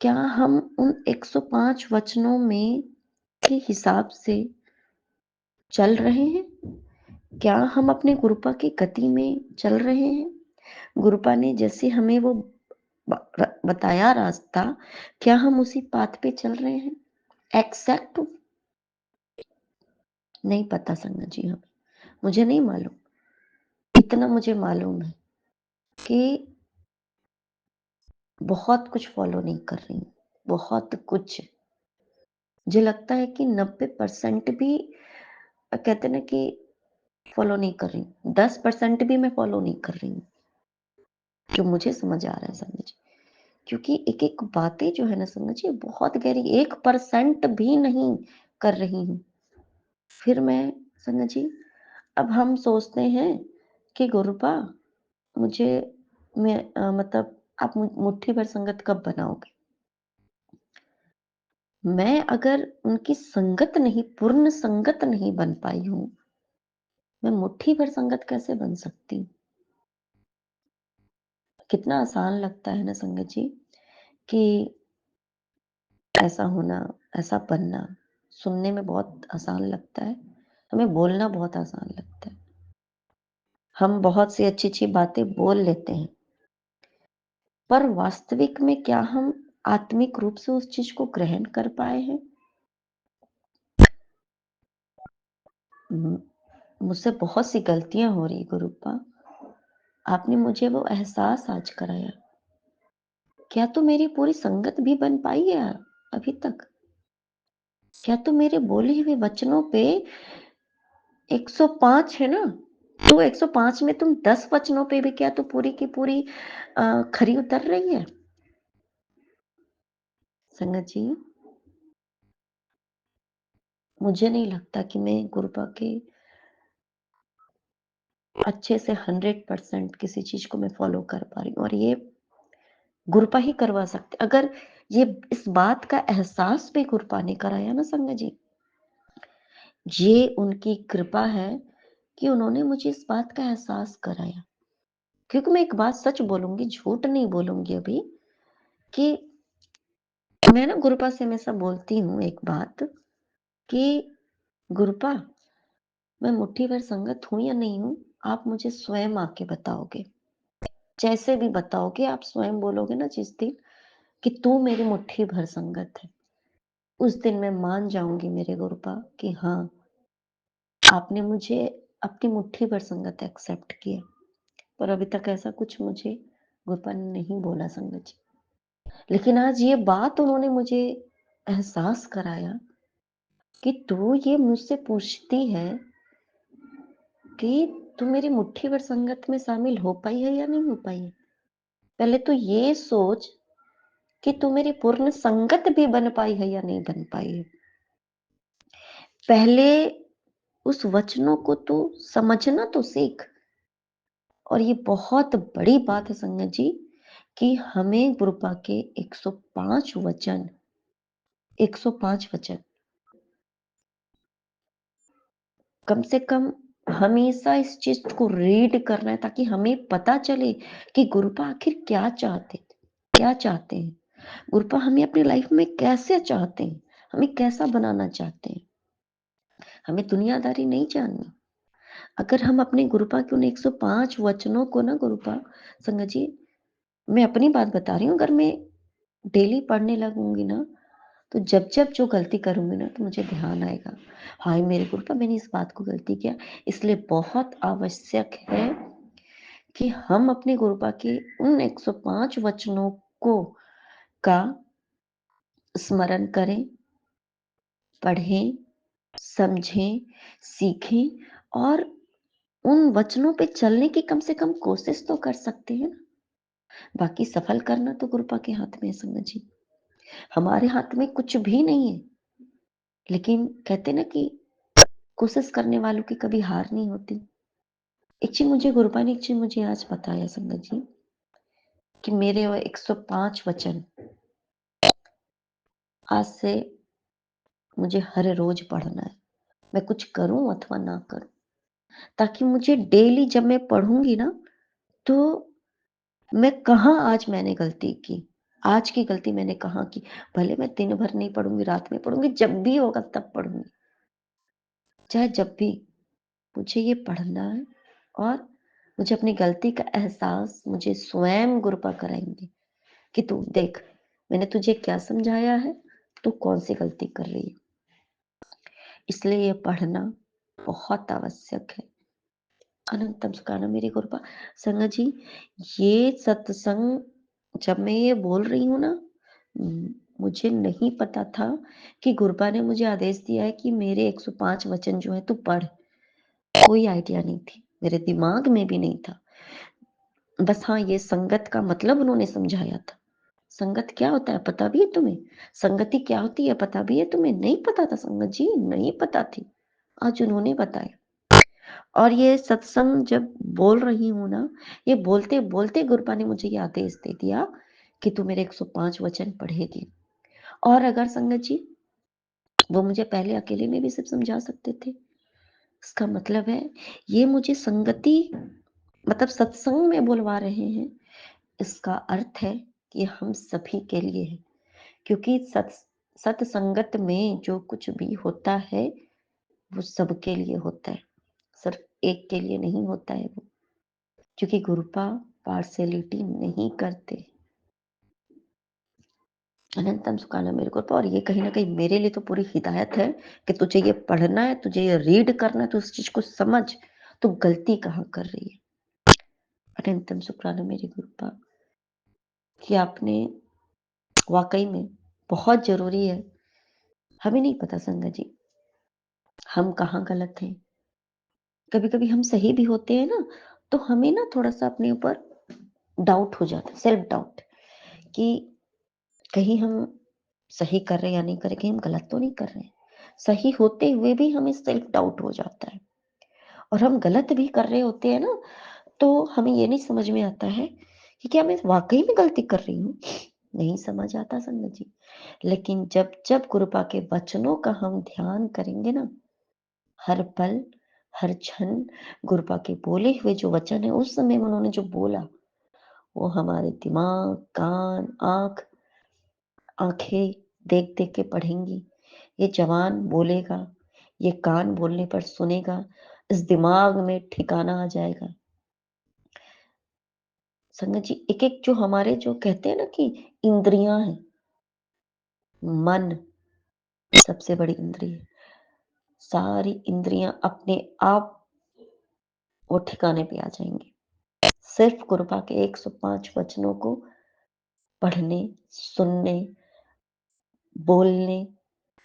क्या हम उन 105 वचनों में के हिसाब से चल रहे हैं? क्या हम अपने गुरुपा की गति में चल रहे हैं? गुरुपा ने जैसे हमें वो बताया रास्ता, क्या हम उसी पाथ पे चल रहे हैं? एग्जैक्ट नहीं पता संगत जी, हमें मुझे नहीं मालूम। इतना मुझे मालूम है कि बहुत कुछ फॉलो नहीं कर रही हूँ, बहुत कुछ। मुझे लगता है कि 90% भी कहते ना कि फॉलो नहीं कर रही हूँ, 10% भी मैं फॉलो नहीं कर रही हूँ, जो मुझे समझ आ रहा है संगत जी। क्योंकि एक एक बातें जो है ना संगत जी बहुत गहरी, 1% भी नहीं कर रही हूँ। फिर मैं संगत जी, अब हम सोचते हैं कि गुरुपा मुझे मतलब आप मुट्ठी भर संगत कब बनाओगे? मैं अगर उनकी संगत नहीं, पूर्ण संगत नहीं बन पाई हूँ, मैं मुट्ठी भर संगत कैसे बन सकती हूँ? कितना आसान लगता है ना संगत जी कि ऐसा होना, ऐसा बनना, सुनने में बहुत आसान लगता है, हमें बोलना बहुत आसान लगता है। हम बहुत सी अच्छी-अच्छी बातें बोल लेते हैं, पर वास्तविक में क्या हम आत्मिक रूप से उस चीज को ग्रहण कर पाए हैं? मुझसे बहुत सी गलतियां हो रही गुरुपा, आपने मुझे वो एहसास आज कराया। क्या तो मेरी पूरी संगत भी बन पाई है अभी तक? क्या तो मेरे बोले हुए वचनों पे 105 है ना, तो 105 में तुम 10 वचनों पे भी क्या तो पूरी की पूरी खरी उतर रही है? संगत जी, मुझे नहीं लगता कि मैं गुरुपा के अच्छे से 100% किसी चीज को मैं फॉलो कर पा रही हूँ, और ये गुरुपा ही करवा सकते। अगर ये इस बात का एहसास भी गुरुपा ने कराया ना संगत जी, ये उनकी कृपा है कि उन्होंने मुझे इस बात का एहसास कराया। क्योंकि मैं एक बात सच बोलूंगी, झूठ नहीं बोलूंगी अभी, कि मैं ना गुरुपा से हमेशा बोलती हूँ एक बात कि गुरुपा, मैं मुट्ठी भर संगत हूं या नहीं हूं, आप मुझे स्वयं आके बताओगे। जैसे भी बताओगे, आप स्वयं बोलोगे ना जिस दिन कि तू मेरी मुट्ठी भर संगत है, उस दिन मैं मान जाऊंगी मेरे गुरुपा कि हाँ, आपने मुझे अपनी मुट्ठी भर संगत एक्सेप्ट किया। पर अभी तक ऐसा कुछ मुझे गुरुपा ने नहीं बोला संगत जी, लेकिन आज ये बात उन्होंने मुझे एहसास कराया कि तू ये मुझसे पूछती है कि तू मेरी मुट्ठी भर संगत में शामिल हो पाई है या नहीं हो पाई है। पहले तो ये सोच कि तू मेरी पूर्ण संगत भी बन पाई है या नहीं बन पाई है। पहले उस वचनों को तू समझना तो सीख। और ये बहुत बड़ी बात है संगत जी कि हमें गुरुपा के 105 वचन, 105 वचन कम से कम हमेशा इस चीज को रीड करना है, ताकि हमें पता चले कि गुरुपा आखिर क्या चाहते हैं। गुरुपा हमें अपनी लाइफ में कैसे चाहते हैं, हमें कैसा बनाना चाहते हैं। हमें दुनियादारी नहीं जाननी। अगर हम अपने गुरुपा के उन 105 वचनों को ना गुरुपा, संगत जी मैं अपनी बात बता रही हूँ, अगर मैं डेली पढ़ने लगूंगी ना, तो जब जब जो गलती करूंगी ना, तो मुझे ध्यान आएगा, हाय मेरे गुरुपा मैंने इस बात को गलती किया। इसलिए बहुत आवश्यक है कि हम अपने गुरुपा के उन 105 वचनों को का स्मरण करें, पढ़ें, समझें, सीखें, और उन वचनों पे चलने की कम से कम कोशिश तो कर सकते हैं ना। बाकी सफल करना तो गुरुपा के हाथ में है संगत जी, हमारे हाथ में कुछ भी नहीं है। लेकिन कहते ना कि कोशिश करने वालों की कभी हार नहीं होती। एक चीज मुझे गुरुपा ने एक चीज मुझे आज बताया संगत जी कि मेरे वो 105 वचन आज से मुझे हर रोज पढ़ना है, मैं कुछ करूं अथवा ना करूं, ताकि मुझे डेली जब मैं पढ़ूंगी ना, तो मैं कहाँ आज मैंने गलती की? आज की गलती मैंने कहाँ की? भले मैं दिन भर नहीं पढ़ूँगी, रात में पढ़ूँगी, जब भी होगा तब पढ़ूँगी। चाहे जब भी मुझे ये पढ़ना है और मुझे अपनी गलती का एहसास मुझे स्वयं गुरुपा कराएँगे कि तू देख, मैंने तुझे क्या समझाया है, तू कौन-सी गलती कर रही है। इसलिए ये पढ़ना बहुत आवश्यक है। अनंतम सुखानम मेरी कृपा। संगत जी, ये सत्संग जब मैं ये बोल रही हूँ ना, मुझे नहीं पता था कि गुरुपा ने मुझे आदेश दिया है कि मेरे 105 वचन जो है तू पढ़। कोई आइडिया नहीं थी, मेरे दिमाग में भी नहीं था। बस हाँ, ये संगत का मतलब उन्होंने समझाया था। संगत क्या होता है पता भी है तुम्हें? संगति क्या होती है पता भी है तुम्हें? नहीं पता था संगत जी, नहीं पता थी। आज उन्होंने बताया। और ये सत्संग जब बोल रही हूँ ना, ये बोलते-बोलते गुरुपा ने मुझे ये आदेश दे दिया कि तू मेरे 105 वचन पढ़ेगी। और अगर संगत जी, वो मुझे पहले अकेले में भी सिर्फ समझा सकते थे। इसका मतलब है, ये मुझे संगति मतलब सत्संग में बुलवा रहे हैं। इसका अर्थ है कि हम सभी के लिए है। क्योंकि सत्संगत में जो कुछ भी होता है, वो सबके लिए होता है। सिर्फ एक के लिए नहीं होता है वो। क्योंकि गुरुपा पार्शियलिटी नहीं करते। अनंतम सुखाना मेरे को तो, और ये कहीं ना कहीं मेरे लिए तो पूरी हिदायत है कि तुझे ये पढ़ना है, तुझे ये रीड करना है, तो उस चीज को समझ तो गलती कहाँ कर रही है। अनंतम शुक्राना मेरी गुरुपा कि आपने वाकई में बहुत जरूरी है। हमें नहीं पता संगत जी हम कहाँ गलत हैं। कभी कभी हम सही भी होते हैं ना, तो हमें ना थोड़ा सा अपने ऊपर डाउट हो जाता है, सेल्फ डाउट, कि कहीं हम सही कर रहे हैं या नहीं कर रहे, कहीं हम गलत तो नहीं कर रहे हैं। सही होते हुए भी हमें सेल्फ डाउट हो जाता है। और हम गलत भी कर रहे होते हैं ना, तो हमें ये नहीं समझ में आता है कि क्या मैं वाकई में गलती कर रही हूँ। नहीं समझ आता संगत जी। लेकिन जब जब गुरुपा के वचनों का हम ध्यान करेंगे ना, हर पल हर क्षण गुरुपा के बोले हुए जो वचन है, उस समय उन्होंने जो बोला, वो हमारे दिमाग, कान, आंखें देख देख के पढ़ेंगी। ये जवान बोलेगा, ये कान बोलने पर सुनेगा, इस दिमाग में ठिकाना आ जाएगा। संगत जी, एक एक जो हमारे जो कहते हैं ना कि इंद्रियां हैं, मन सबसे बड़ी इंद्रिय है। सारी इंद्रियां अपने आप वो ठिकाने पे आ जाएंगी, सिर्फ कृपा के 105 वचनों को पढ़ने, सुनने, बोलने,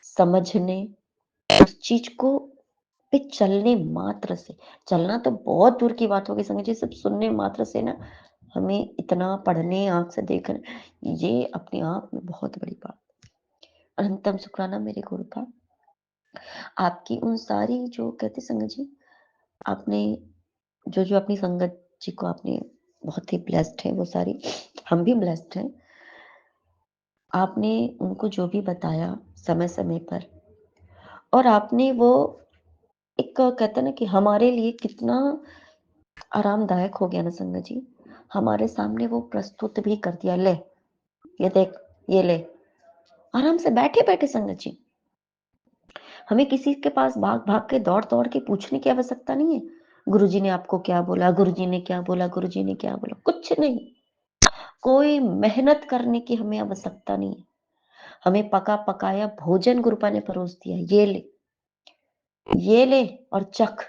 समझने, उस चीज को पे चलने मात्र से। चलना तो बहुत दूर की बात होगी संगत जी, सिर्फ सुनने मात्र से ना हमें इतना पढ़ने, आंख से देखने, ये अपने आप में बहुत बड़ी बात। अनंतम शुक्राना मेरे गुरुपा, आपकी उन सारी जो कहते संगत जी, आपने जो जो अपनी संगत जी को आपने बहुत ही ब्लेस्ड है, वो सारी हम भी ब्लेस्ड हैं। आपने उनको जो भी बताया समय समय पर, और आपने वो एक कहते हैं ना कि हमारे लिए कितना आरामदायक हो गया ना संगत जी, हमारे सामने वो प्रस्तुत भी कर दिया। ले ये देख, ये ले, आराम से बैठे बैठे संगत जी। हमें किसी के पास भाग भाग के दौड़ दौड़ के पूछने की आवश्यकता नहीं है, गुरुजी ने आपको क्या बोला, गुरुजी ने क्या बोला, गुरुजी ने क्या बोला, कुछ नहीं। कोई मेहनत करने की हमें आवश्यकता नहीं है। हमें पका पकाया भोजन गुरुपा ने परोस दिया, ये ले और चख।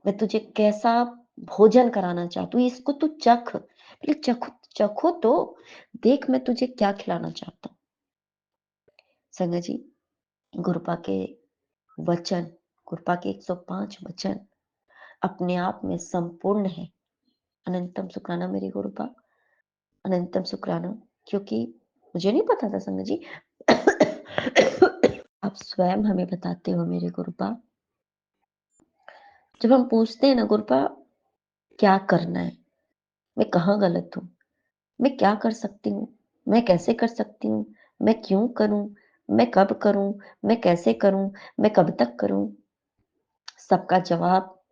मैं तुझे कैसा भोजन कराना चाहती हूँ, इसको तू चख, पहले चखो, चखो तो देख मैं तुझे क्या खिलाना चाहता हूँ। संगत जी, गुरुपा के वचन, गुरुपा के 105 वचन अपने आप में संपूर्ण है। अनंतम शुक्राना मेरी गुरुपा, अनंतम शुक्राना। क्योंकि मुझे नहीं पता था संगत जी आप स्वयं हमें बताते हो मेरे गुरुपा। जब हम पूछते हैं ना गुरुपा क्या करना है, मैं कहाँ गलत हूँ, मैं क्या कर सकती हूँ, मैं कैसे कर सकती हूँ, मैं क्यों करूँ, मैं कब करूँ, मैं कैसे करूँ, मैं कब तक करूँ, सबका जवाब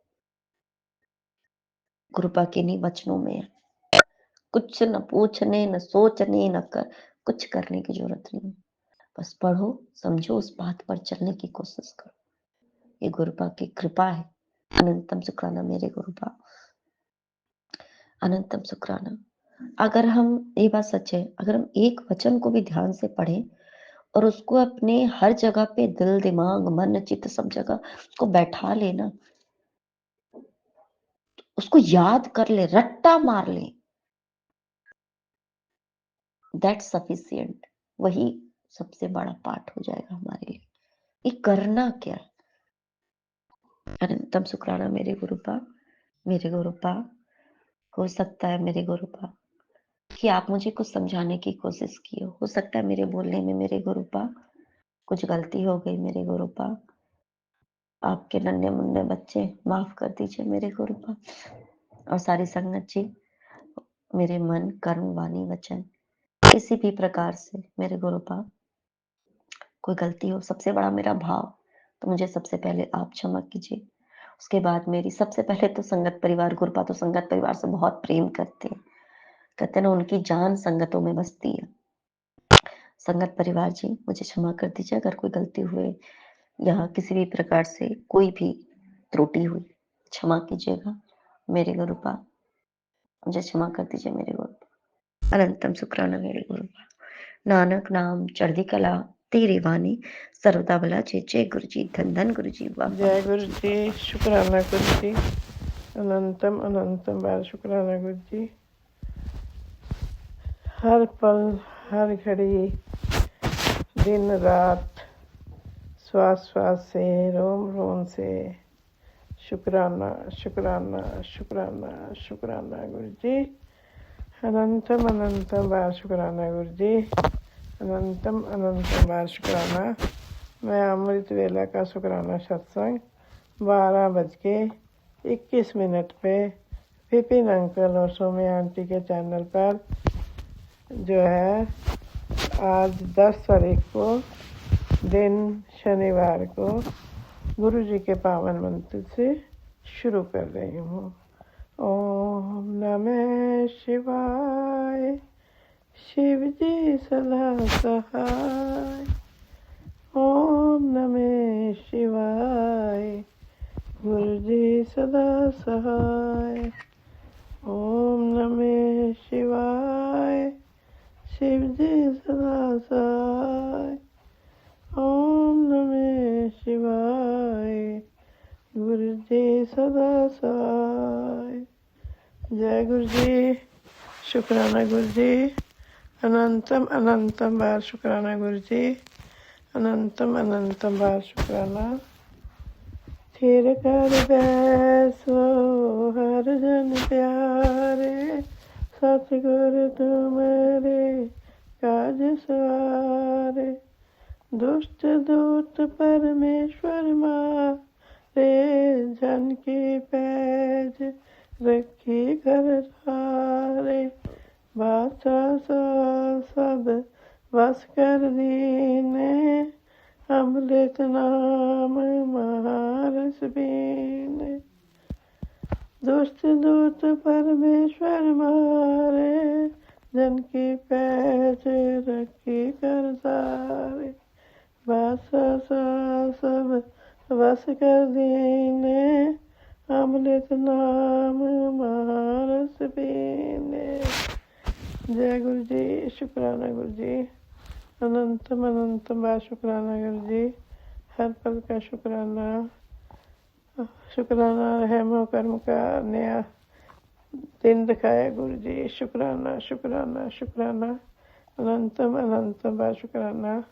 कृपा के इन्हीं वचनों में है। कुछ न पूछने, न सोचने, न कर कुछ करने की ज़रूरत नहीं है। बस पढ़ो, समझो, उस बात पर चलने की कोशिश करो। ये गुरुपा की कृपा है। अनंतम शुक्राना मेरे गुरुपा, अनंतम शुक्राना। अगर हम ये बात सच है, अगर हम एक वचन को भी ध्यान से पढ़ें और उसको अपने हर जगह पे दिल, दिमाग, मन, चित्त सब जगह उसको बैठा लेना, उसको याद कर ले, रट्टा मार ले, दैट्स सफिशिएंट। वही सबसे बड़ा पाठ हो जाएगा हमारे लिए। ये करना क्या है? अनंतम शुक्राना मेरे गुरुपा, मेरे गुरुपा। हो सकता है मेरे गुरुपा कि आप मुझे कुछ समझाने की कोशिश की हो सकता है मेरे बोलने में मेरे गुरुपा कुछ गलती हो गई मेरे गुरुपा। आपके नन्हे मुन्ने बच्चे माफ कर दीजिए मेरे गुरुपा। और सारी संगत जी, मेरे मन, कर्म, वाणी, वचन किसी भी प्रकार से मेरे गुरुपा कोई गलती हो, सबसे बड़ा मेरा भाव, तो मुझे सबसे पहले आप क्षमा कीजिए। उसके बाद मेरी सबसे पहले तो संगत परिवार, गुरुपा तो संगत परिवार से बहुत प्रेम करते हैं। कहते हैं ना, उनकी जान संगतों में बसती है। संगत परिवार जी, मुझे क्षमा कर दीजिए अगर कोई गलती हुए या किसी भी प्रकार से कोई भी त्रुटि हुई, क्षमा कीजिएगा मेरे गुरुपा। मुझे क्षमा कर दीजिए मेरे गुरुपा। अनंतम शुक्राना मेरे गुरुपा। नानक नाम चढ़दी कला तेरी वाणी सर्वदा भला। जय जय गुरु जी, धन धन गुरु जी, वाह जय गुरु जी, शुक्राना गुरु जी, अनंतम अनंतम बार शुक्राना गुरु जी। हर पल, हर घड़ी, दिन रात, श्वास श्वास से, रोम रोम से शुक्राना शुक्राना शुक्राना शुक्राना गुरु जी। अनंतम अनंतम बार शुक्राना गुरु जी, अनंतम अनंतम बार शुक्राना। मैं अमृत वेला का शुक्राना सत्संग 12:21 पे विपिन अंकल और सोमी आंटी के चैनल पर जो है आज 10 तारीख को दिन शनिवार को गुरु जी के पावन मंत्र से शुरू कर रही हूँ। ओम नमः शिवाय, शिव जी सदा सहाय। ओम नमः शिवाय, गुरु जी सदा सहाय। ओम नमः शिवाय, शिव जी सदा सहाय। ओम नमः शिवाय, गुरु जी सदा सहाय। जय गुरु जी, शुक्राना गुरु जी, अनंतम अनंतम बार शुक्राना गुरु जी, अनंतम अनंतम बार शुक्राना। थिर कर बैसो हर जन प्यारे, सतगुरु तुम्हारे काज सवारे। दुष्ट दूत परमेश्वर मारे, जन की पैज रखी कर धारे। बादशाह सब बस कर दीने, अमृत नाम महारस बीने। दुष्ट दूत परमेश्वर मारे, जन की पैज रखी कर धारे। बादशाह सब बस कर दीने, अमृत नाम महारस पीने। जय गुरु जी, शुक्राना गुरु जी, अनंतम अनंतम बार शुक्राना गुरु जी। हर पल का शुक्राना, शुक्राना रहमो कर्म का नया दिन दिखाया गुरु जी। शुक्राना शुक्राना शुक्राना, अनंतम अनंतम बार शुक्राना।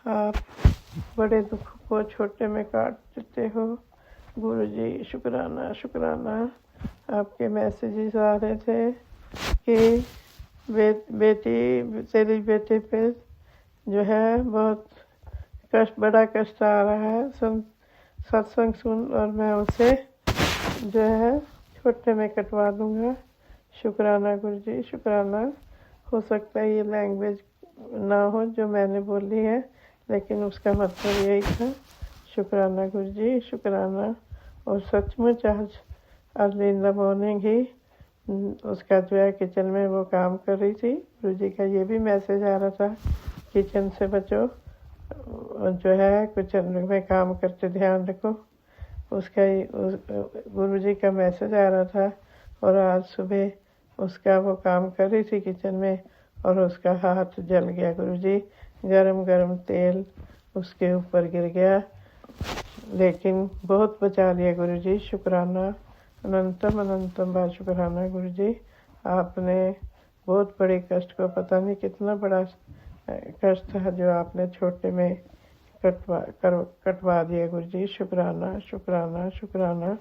आप बड़े दुख को छोटे में काट देते हो गुरु जी। शुक्राना शुक्राना। आपके मैसेजेस आ रहे थे कि बेटी तेरी बेटे पे जो है बहुत बड़ा कष्ट आ रहा है, सत्संग सुन और मैं उसे जो है छोटे में कटवा दूंगा। शुक्राना गुरु जी, शुक्राना। हो सकता है ये लैंग्वेज ना हो जो मैंने बोली है, लेकिन उसका मतलब यही था। शुक्राना गुरु जी, शुक्राना। और सचमुच आज अर्ली इन द मॉर्निंग ही उसका जो है किचन में वो काम कर रही थी। गुरुजी का ये भी मैसेज आ रहा था, किचन से बचो, जो है किचन में काम करते ध्यान रखो। उसका गुरुजी का मैसेज आ रहा था। और आज सुबह उसका वो काम कर रही थी किचन में और उसका हाथ जल गया। गुरुजी गरम गरम तेल उसके ऊपर गिर गया, लेकिन बहुत बचा लिया गुरुजी। शुक्राना, अनंतम अनंतम बार शुक्राना गुरुजी। आपने बहुत बड़े कष्ट को, पता नहीं कितना बड़ा कष्ट था जो आपने छोटे में कटवा दिया गुरुजी। शुक्राना शुक्राना शुक्राना,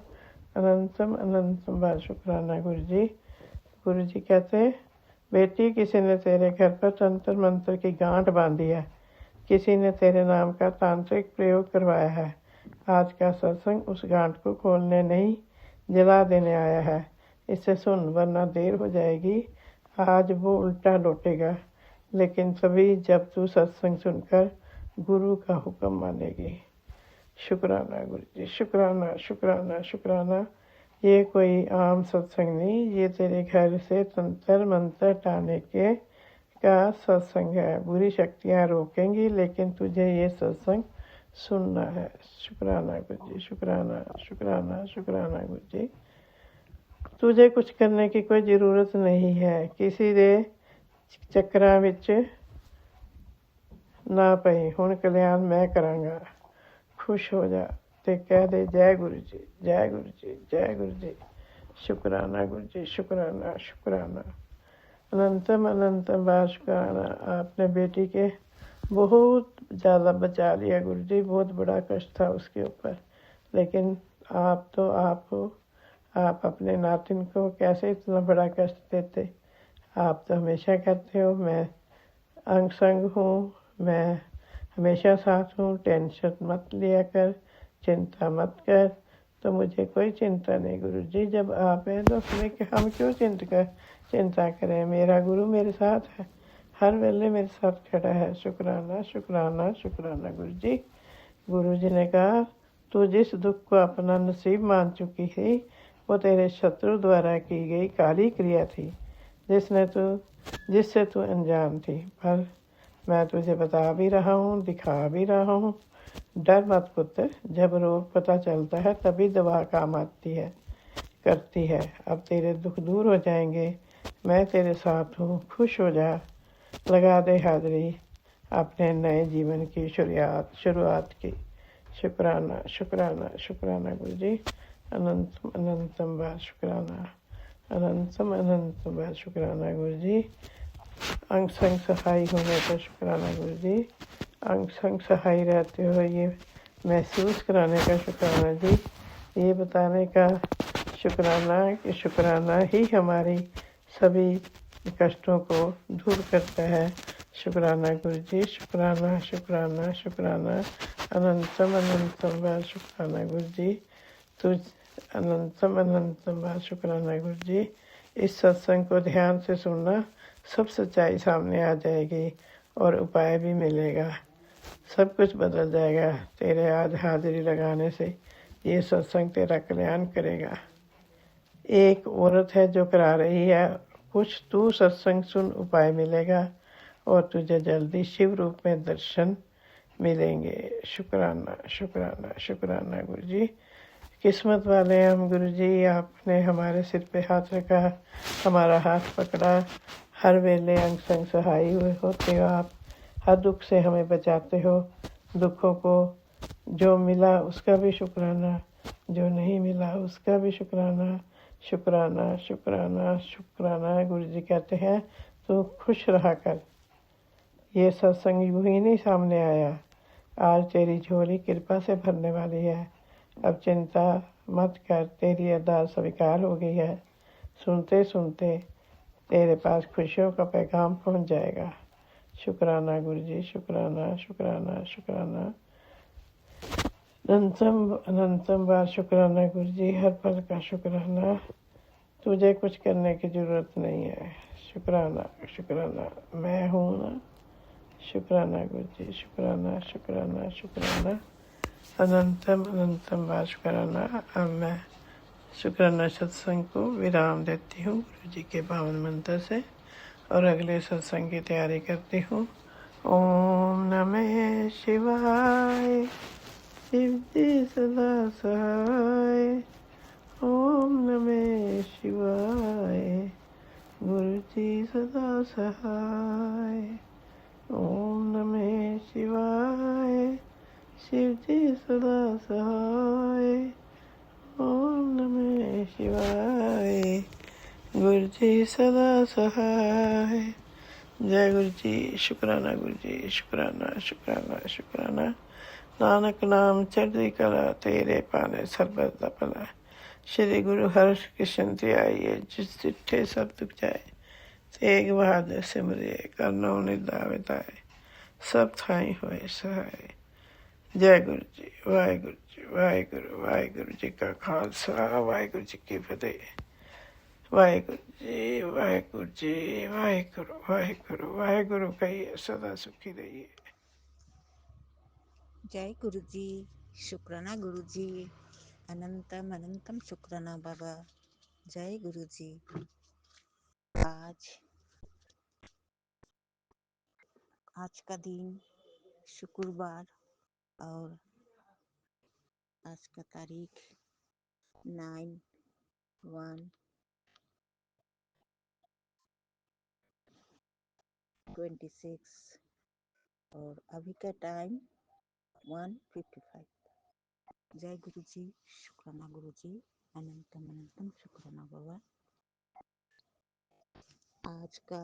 अनंतम अनंतम बार शुक्राना गुरुजी। गुरुजी कहते, बेटी किसी ने तेरे घर पर तंत्र मंत्र की गांठ बांधी है, किसी ने तेरे नाम का तांत्रिक प्रयोग करवाया है। आज का सत्संग उस गांठ को खोलने नहीं, जला देने आया है। इसे सुन, वरना देर हो जाएगी। आज वो उल्टा लौटेगा, लेकिन तभी जब तू सत्संग सुनकर गुरु का हुक्म मानेगी। शुक्राना गुरुजी, शुक्राना शुक्राना शुक्राना। ये कोई आम सत्संग नहीं, ये तेरे घर से तंत्र मंत्र हटाने के का सत्संग है। बुरी शक्तियाँ रोकेंगी, लेकिन तुझे ये सत्संग सुनना है। शुक्राना गुरुजी, शुक्राना शुक्राना शुक्राना गुरुजी। तुझे कुछ करने की कोई ज़रूरत नहीं है। किसी दे ਚੱਕਰਾਂ ਵਿੱਚ ਨਾ ਪਈ। ਹੁਣ ਕਲਿਆਣ ਮੈਂ ਕਰਾਂਗਾ। खुश हो जा ते कह दे जय गुरु जी, जय गुरु जी, जय गुरु जी। शुक्राना गुरु जी, शुक्राना शुक्राना, अनंतम अनंतम बार शुक्राना। आपने बेटी के बहुत ज़्यादा बचा लिया गुरु जी। बहुत बड़ा कष्ट था उसके ऊपर, लेकिन आप तो आप हो। आप अपने नातिन को कैसे इतना बड़ा कष्ट देते। आप तो हमेशा कहते हो मैं अंग संग हूँ, मैं हमेशा साथ हूँ, टेंशन मत लिया कर, चिंता मत कर। तो मुझे कोई चिंता नहीं गुरु जी। जब आप हैं तो हम क्यों चिंता करें। मेरा गुरु मेरे साथ है, हर वेले मेरे साथ खड़ा है। शुक्राना शुक्राना शुक्राना गुरु जी। गुरु जी ने कहा, तू जिस दुख को अपना नसीब मान चुकी थी, वो तेरे शत्रु द्वारा की गई काली क्रिया थी, जिससे तू अनजान थी। पर मैं तुझे बता भी रहा हूँ, दिखा भी रहा हूँ। डर मत पुत्र, जब रोग पता चलता है तभी दवा काम करती है। अब तेरे दुख दूर हो जाएंगे, मैं तेरे साथ हूँ। खुश हो जा, लगा दे हाजिरी अपने नए जीवन की शुरुआत की। शुक्राना शुक्राना शुक्राना गुरु जी। अनंतम अनंतम बार शुक्राना, अनंतम अनंतम बार शुक्राना गुरु जी। अंग संग सहाय होने का शुक्राना गुरु जी। अंग संग सहाय रहते हो ये महसूस कराने का शुक्राना जी। ये बताने का शुक्राना कि शुक्राना ही हमारी सभी कष्टों को दूर करता है। शुक्राना गुरु जी, शुक्राना शुक्राना शुक्राना, अनंतम अनंतम बार शुक्राना गुरु जी। तुझ अनंतम अनंतम बार शुक्राना गुरु जी। इस सत्संग को ध्यान से सुनना, सब सच्चाई सामने आ जाएगी और उपाय भी मिलेगा। सब कुछ बदल जाएगा। तेरे आज हाजिरी लगाने से ये सत्संग तेरा कल्याण करेगा। एक औरत है जो करा रही है कुछ, तू सत्संग सुन, उपाय मिलेगा और तुझे जल्दी शिव रूप में दर्शन मिलेंगे। शुक्राना शुक्राना शुक्राना गुरु जी। किस्मत वाले हम गुरु जी। आपने हमारे सिर पे हाथ रखा, हमारा हाथ पकड़ा, हर वेले अंग संग सहाय हुए होते हो आप। हर दुख से हमें बचाते हो। दुखों को जो मिला उसका भी शुक्राना, जो नहीं मिला उसका भी शुक्राना। शुक्राना शुक्राना शुक्राना गुरु जी कहते हैं, तू खुश रहा कर। ये सत्संग यूं ही नहीं सामने आया, आज तेरी झोली कृपा से भरने वाली है। अब चिंता मत कर, तेरी अरदास स्वीकार हो गई है। सुनते सुनते तेरे पास खुशियों का पैगाम पहुंच जाएगा। शुक्राना गुरु जी, शुक्राना शुक्राना शुक्राना, अनंतम अनंतम बार शुक्राना गुरु जी। हर पल का शुक्राना। तुझे कुछ करने की ज़रूरत नहीं है। शुक्राना शुक्राना, मैं हूँ ना। शुक्राना गुरु जी, शुक्राना शुक्राना शुक्राना, अनंतम अनंतम बार शुक्राना। अब मैं शुक्राना सत्संग को विराम देती हूँ गुरु जी के पावन मंत्र से और अगले सत्संग की तैयारी करती हूँ। ओम नमः शिवाय, शिव जी सदा सहाय। ओम नमः शिवाय, गुरु जी सदा सहाय। ओम नमः शिवाय, शिव जी सदा सहाय। ओम नमः शिवाय, गुरु जी सदा सहाय। जय गुरु जी। शुक्राना गुरु जी, शुक्राना शुक्राना शुक्राना। नानक नाम चढ़ती कला, तेरे पाने सरबत दा भला। श्री गुरु हर्ष कृष्ण ते आइए, जिस चिट्ठे सब दुख जाए। तेग बहादुर सिमरिए, करनो निदा विदाए। सब थाई होए सहाय। जय गुरु जी। वाहिगुरु जी, वाहिगुरु वाहिगुरु जी का खालसा, वाहिगुरु जी की फतेह। वाहिगुरु जी, वाहिगुरु जी, वाहिगुरु वाहिगुरु वाहिगुरु कहिए, सदा सुखी रहिए। जय गुरु जी। शुक्राना गुरु जी। अनंतम अनंतम शुक्राना बाबा। जय गुरु जी। आज का दिन शुक्रवार और आज का तारीख 9/1/26 और अभी का टाइम 1:55। जय गुरु जी। शुक्राना गुरु जी। अनंतम अनंतम शुक्राना बाबा। आज का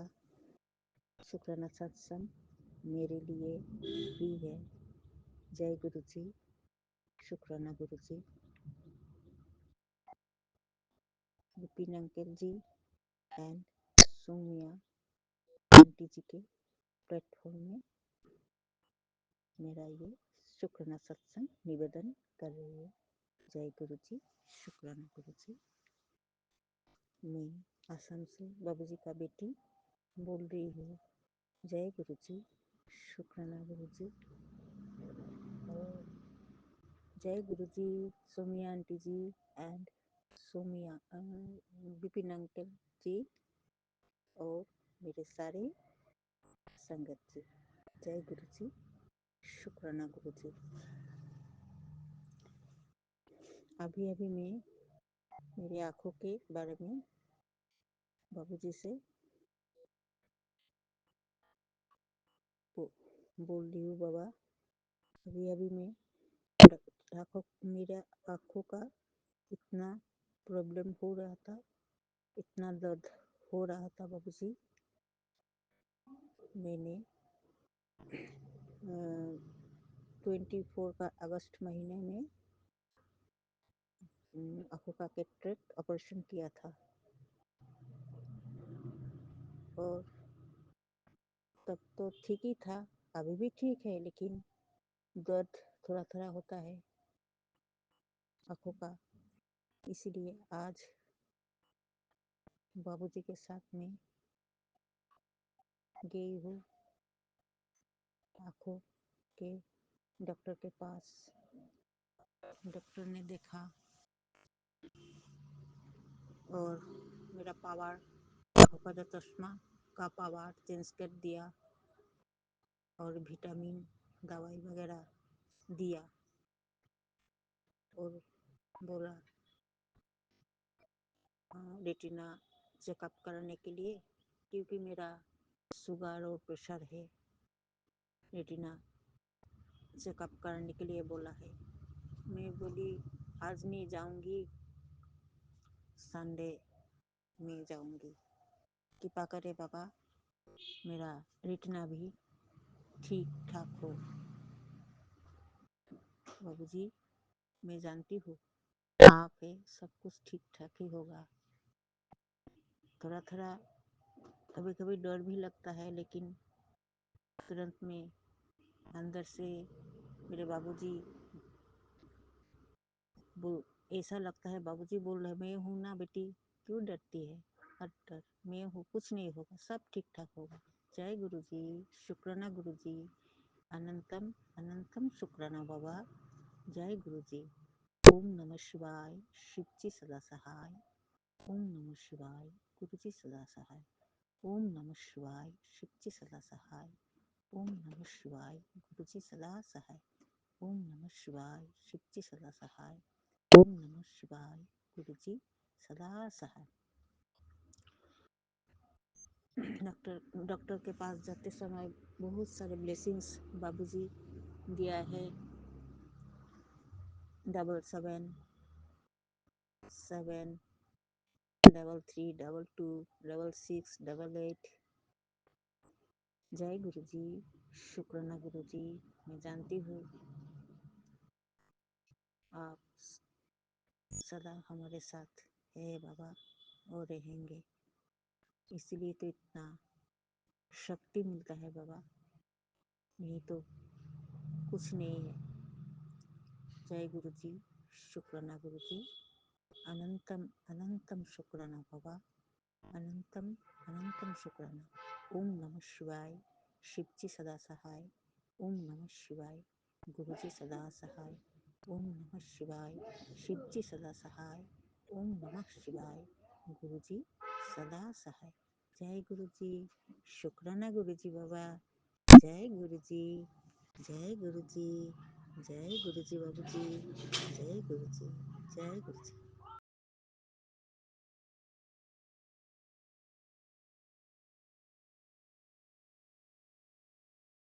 शुक्राना सत्संग मेरे लिए भी है। जय गुरु जी। शुक्राना Guru ji. Vipin uncle ji and Somiya aunty ji के प्लेटफॉर्म में मेरा ये शुक्राना सत्संग निवेदन कर रही है। जय गुरु जी। शुक्राना गुरु जी। मैं असम से बाबू जी का बेटी बोल रही हूँ। जय गुरु जी। शुक्राना गुरु जी। और Jai Guru ji. Somiya aunty ji and Somiya Vipin uncle ji और मेरे सारे संगत जी। जय गुरु जी। शुक्राना गुरु जी। अभी अभी मैं मेरी आँखों के बारे में बाबूजी से बोल रही हूँ। बाबा, अभी अभी मैं मेरे आँखों का इतना प्रॉब्लम हो रहा था, इतना दर्द हो रहा था बाबूजी। मैंने 24 का अगस्त महीने में आँखों का कैटरेक्ट ऑपरेशन किया था और तब तो ठीक ही था, अभी भी ठीक है, लेकिन दर्द थोड़ा थोड़ा होता है आँखों का। इसीलिए आज बाबूजी के साथ में गई हूँ आँखों के डॉक्टर के पास। डॉक्टर ने देखा और मेरा पावर, आँखों का जो चश्मा का पावर चेंज कर दिया और विटामिन दवाई वगैरह दिया और बोला रेटिना चेकअप करने के लिए, क्योंकि मेरा शुगर और प्रेशर है। रेटिना चेकअप करने के लिए बोला है। मैं बोली आज नहीं जाऊंगी, संडे में जाऊंगी। कृपा करे बाबा मेरा रेटिना भी ठीक ठाक हो। बाबूजी, मैं जानती हूँ आप है, सब कुछ ठीक ठाक ही होगा। थोड़ा थोड़ा कभी कभी डर भी लगता है, लेकिन तुरंत में अंदर से मेरे बाबूजी ऐसा लगता है, बाबूजी बोल रहे मैं हूँ ना बेटी, क्यों डरती है, मत डर, मैं हूँ, कुछ नहीं होगा, सब ठीक ठाक होगा। जय गुरु जी। शुक्राना गुरु जी। अनंतम अनंतम शुक्राना बाबा। जय गुरु जी। ओम नमः शिवाय, शिव जी सदा सहाय। ओम नमः शिवाय, गुरु जी सदा सहाय। ओम नमः शिवाय, शिव जी सदा सहाय। ओम नमः शिवाय, गुरु जी सदा सहाय। ओम नमः शिवाय, शिव जी सदा सहाय। ओम नमः शिवाय, गुरु जी सदा सहाय। डॉक्टर के पास जाते समय बहुत सारे ब्लेसिंग्स बाबूजी दिया है। 77 7 33 22 66 88। जय गुरु जी, शुक्राना गुरु जी। मैं जानती हूँ आप सदा हमारे साथ है बाबा और रहेंगे, इसलिए तो इतना शक्ति मिलता है बाबा, नहीं तो कुछ नहीं है। जय गुरु जी, शुक्राना गुरु जी। अनंतम अनंतम शुक्राना बाबा, अनंतम अनंतम शुक्राना। ओम नमः शिवाय, शिव जी सदा सहाय। ओम नमः शिवाय, गुरु जी सदा सहाय। ओम नमः शिवाय, शिव जी सदा सहाय। ओम नमः शिवाय, गुरु जी सदा सहाय। जय गुरु जी, शुक्राना गुरु जी बाबा। जय गुरु जी, जय गुरु जी, जय गुरु जी बाबू जी, जय गुरु जी, जय गुरु जी।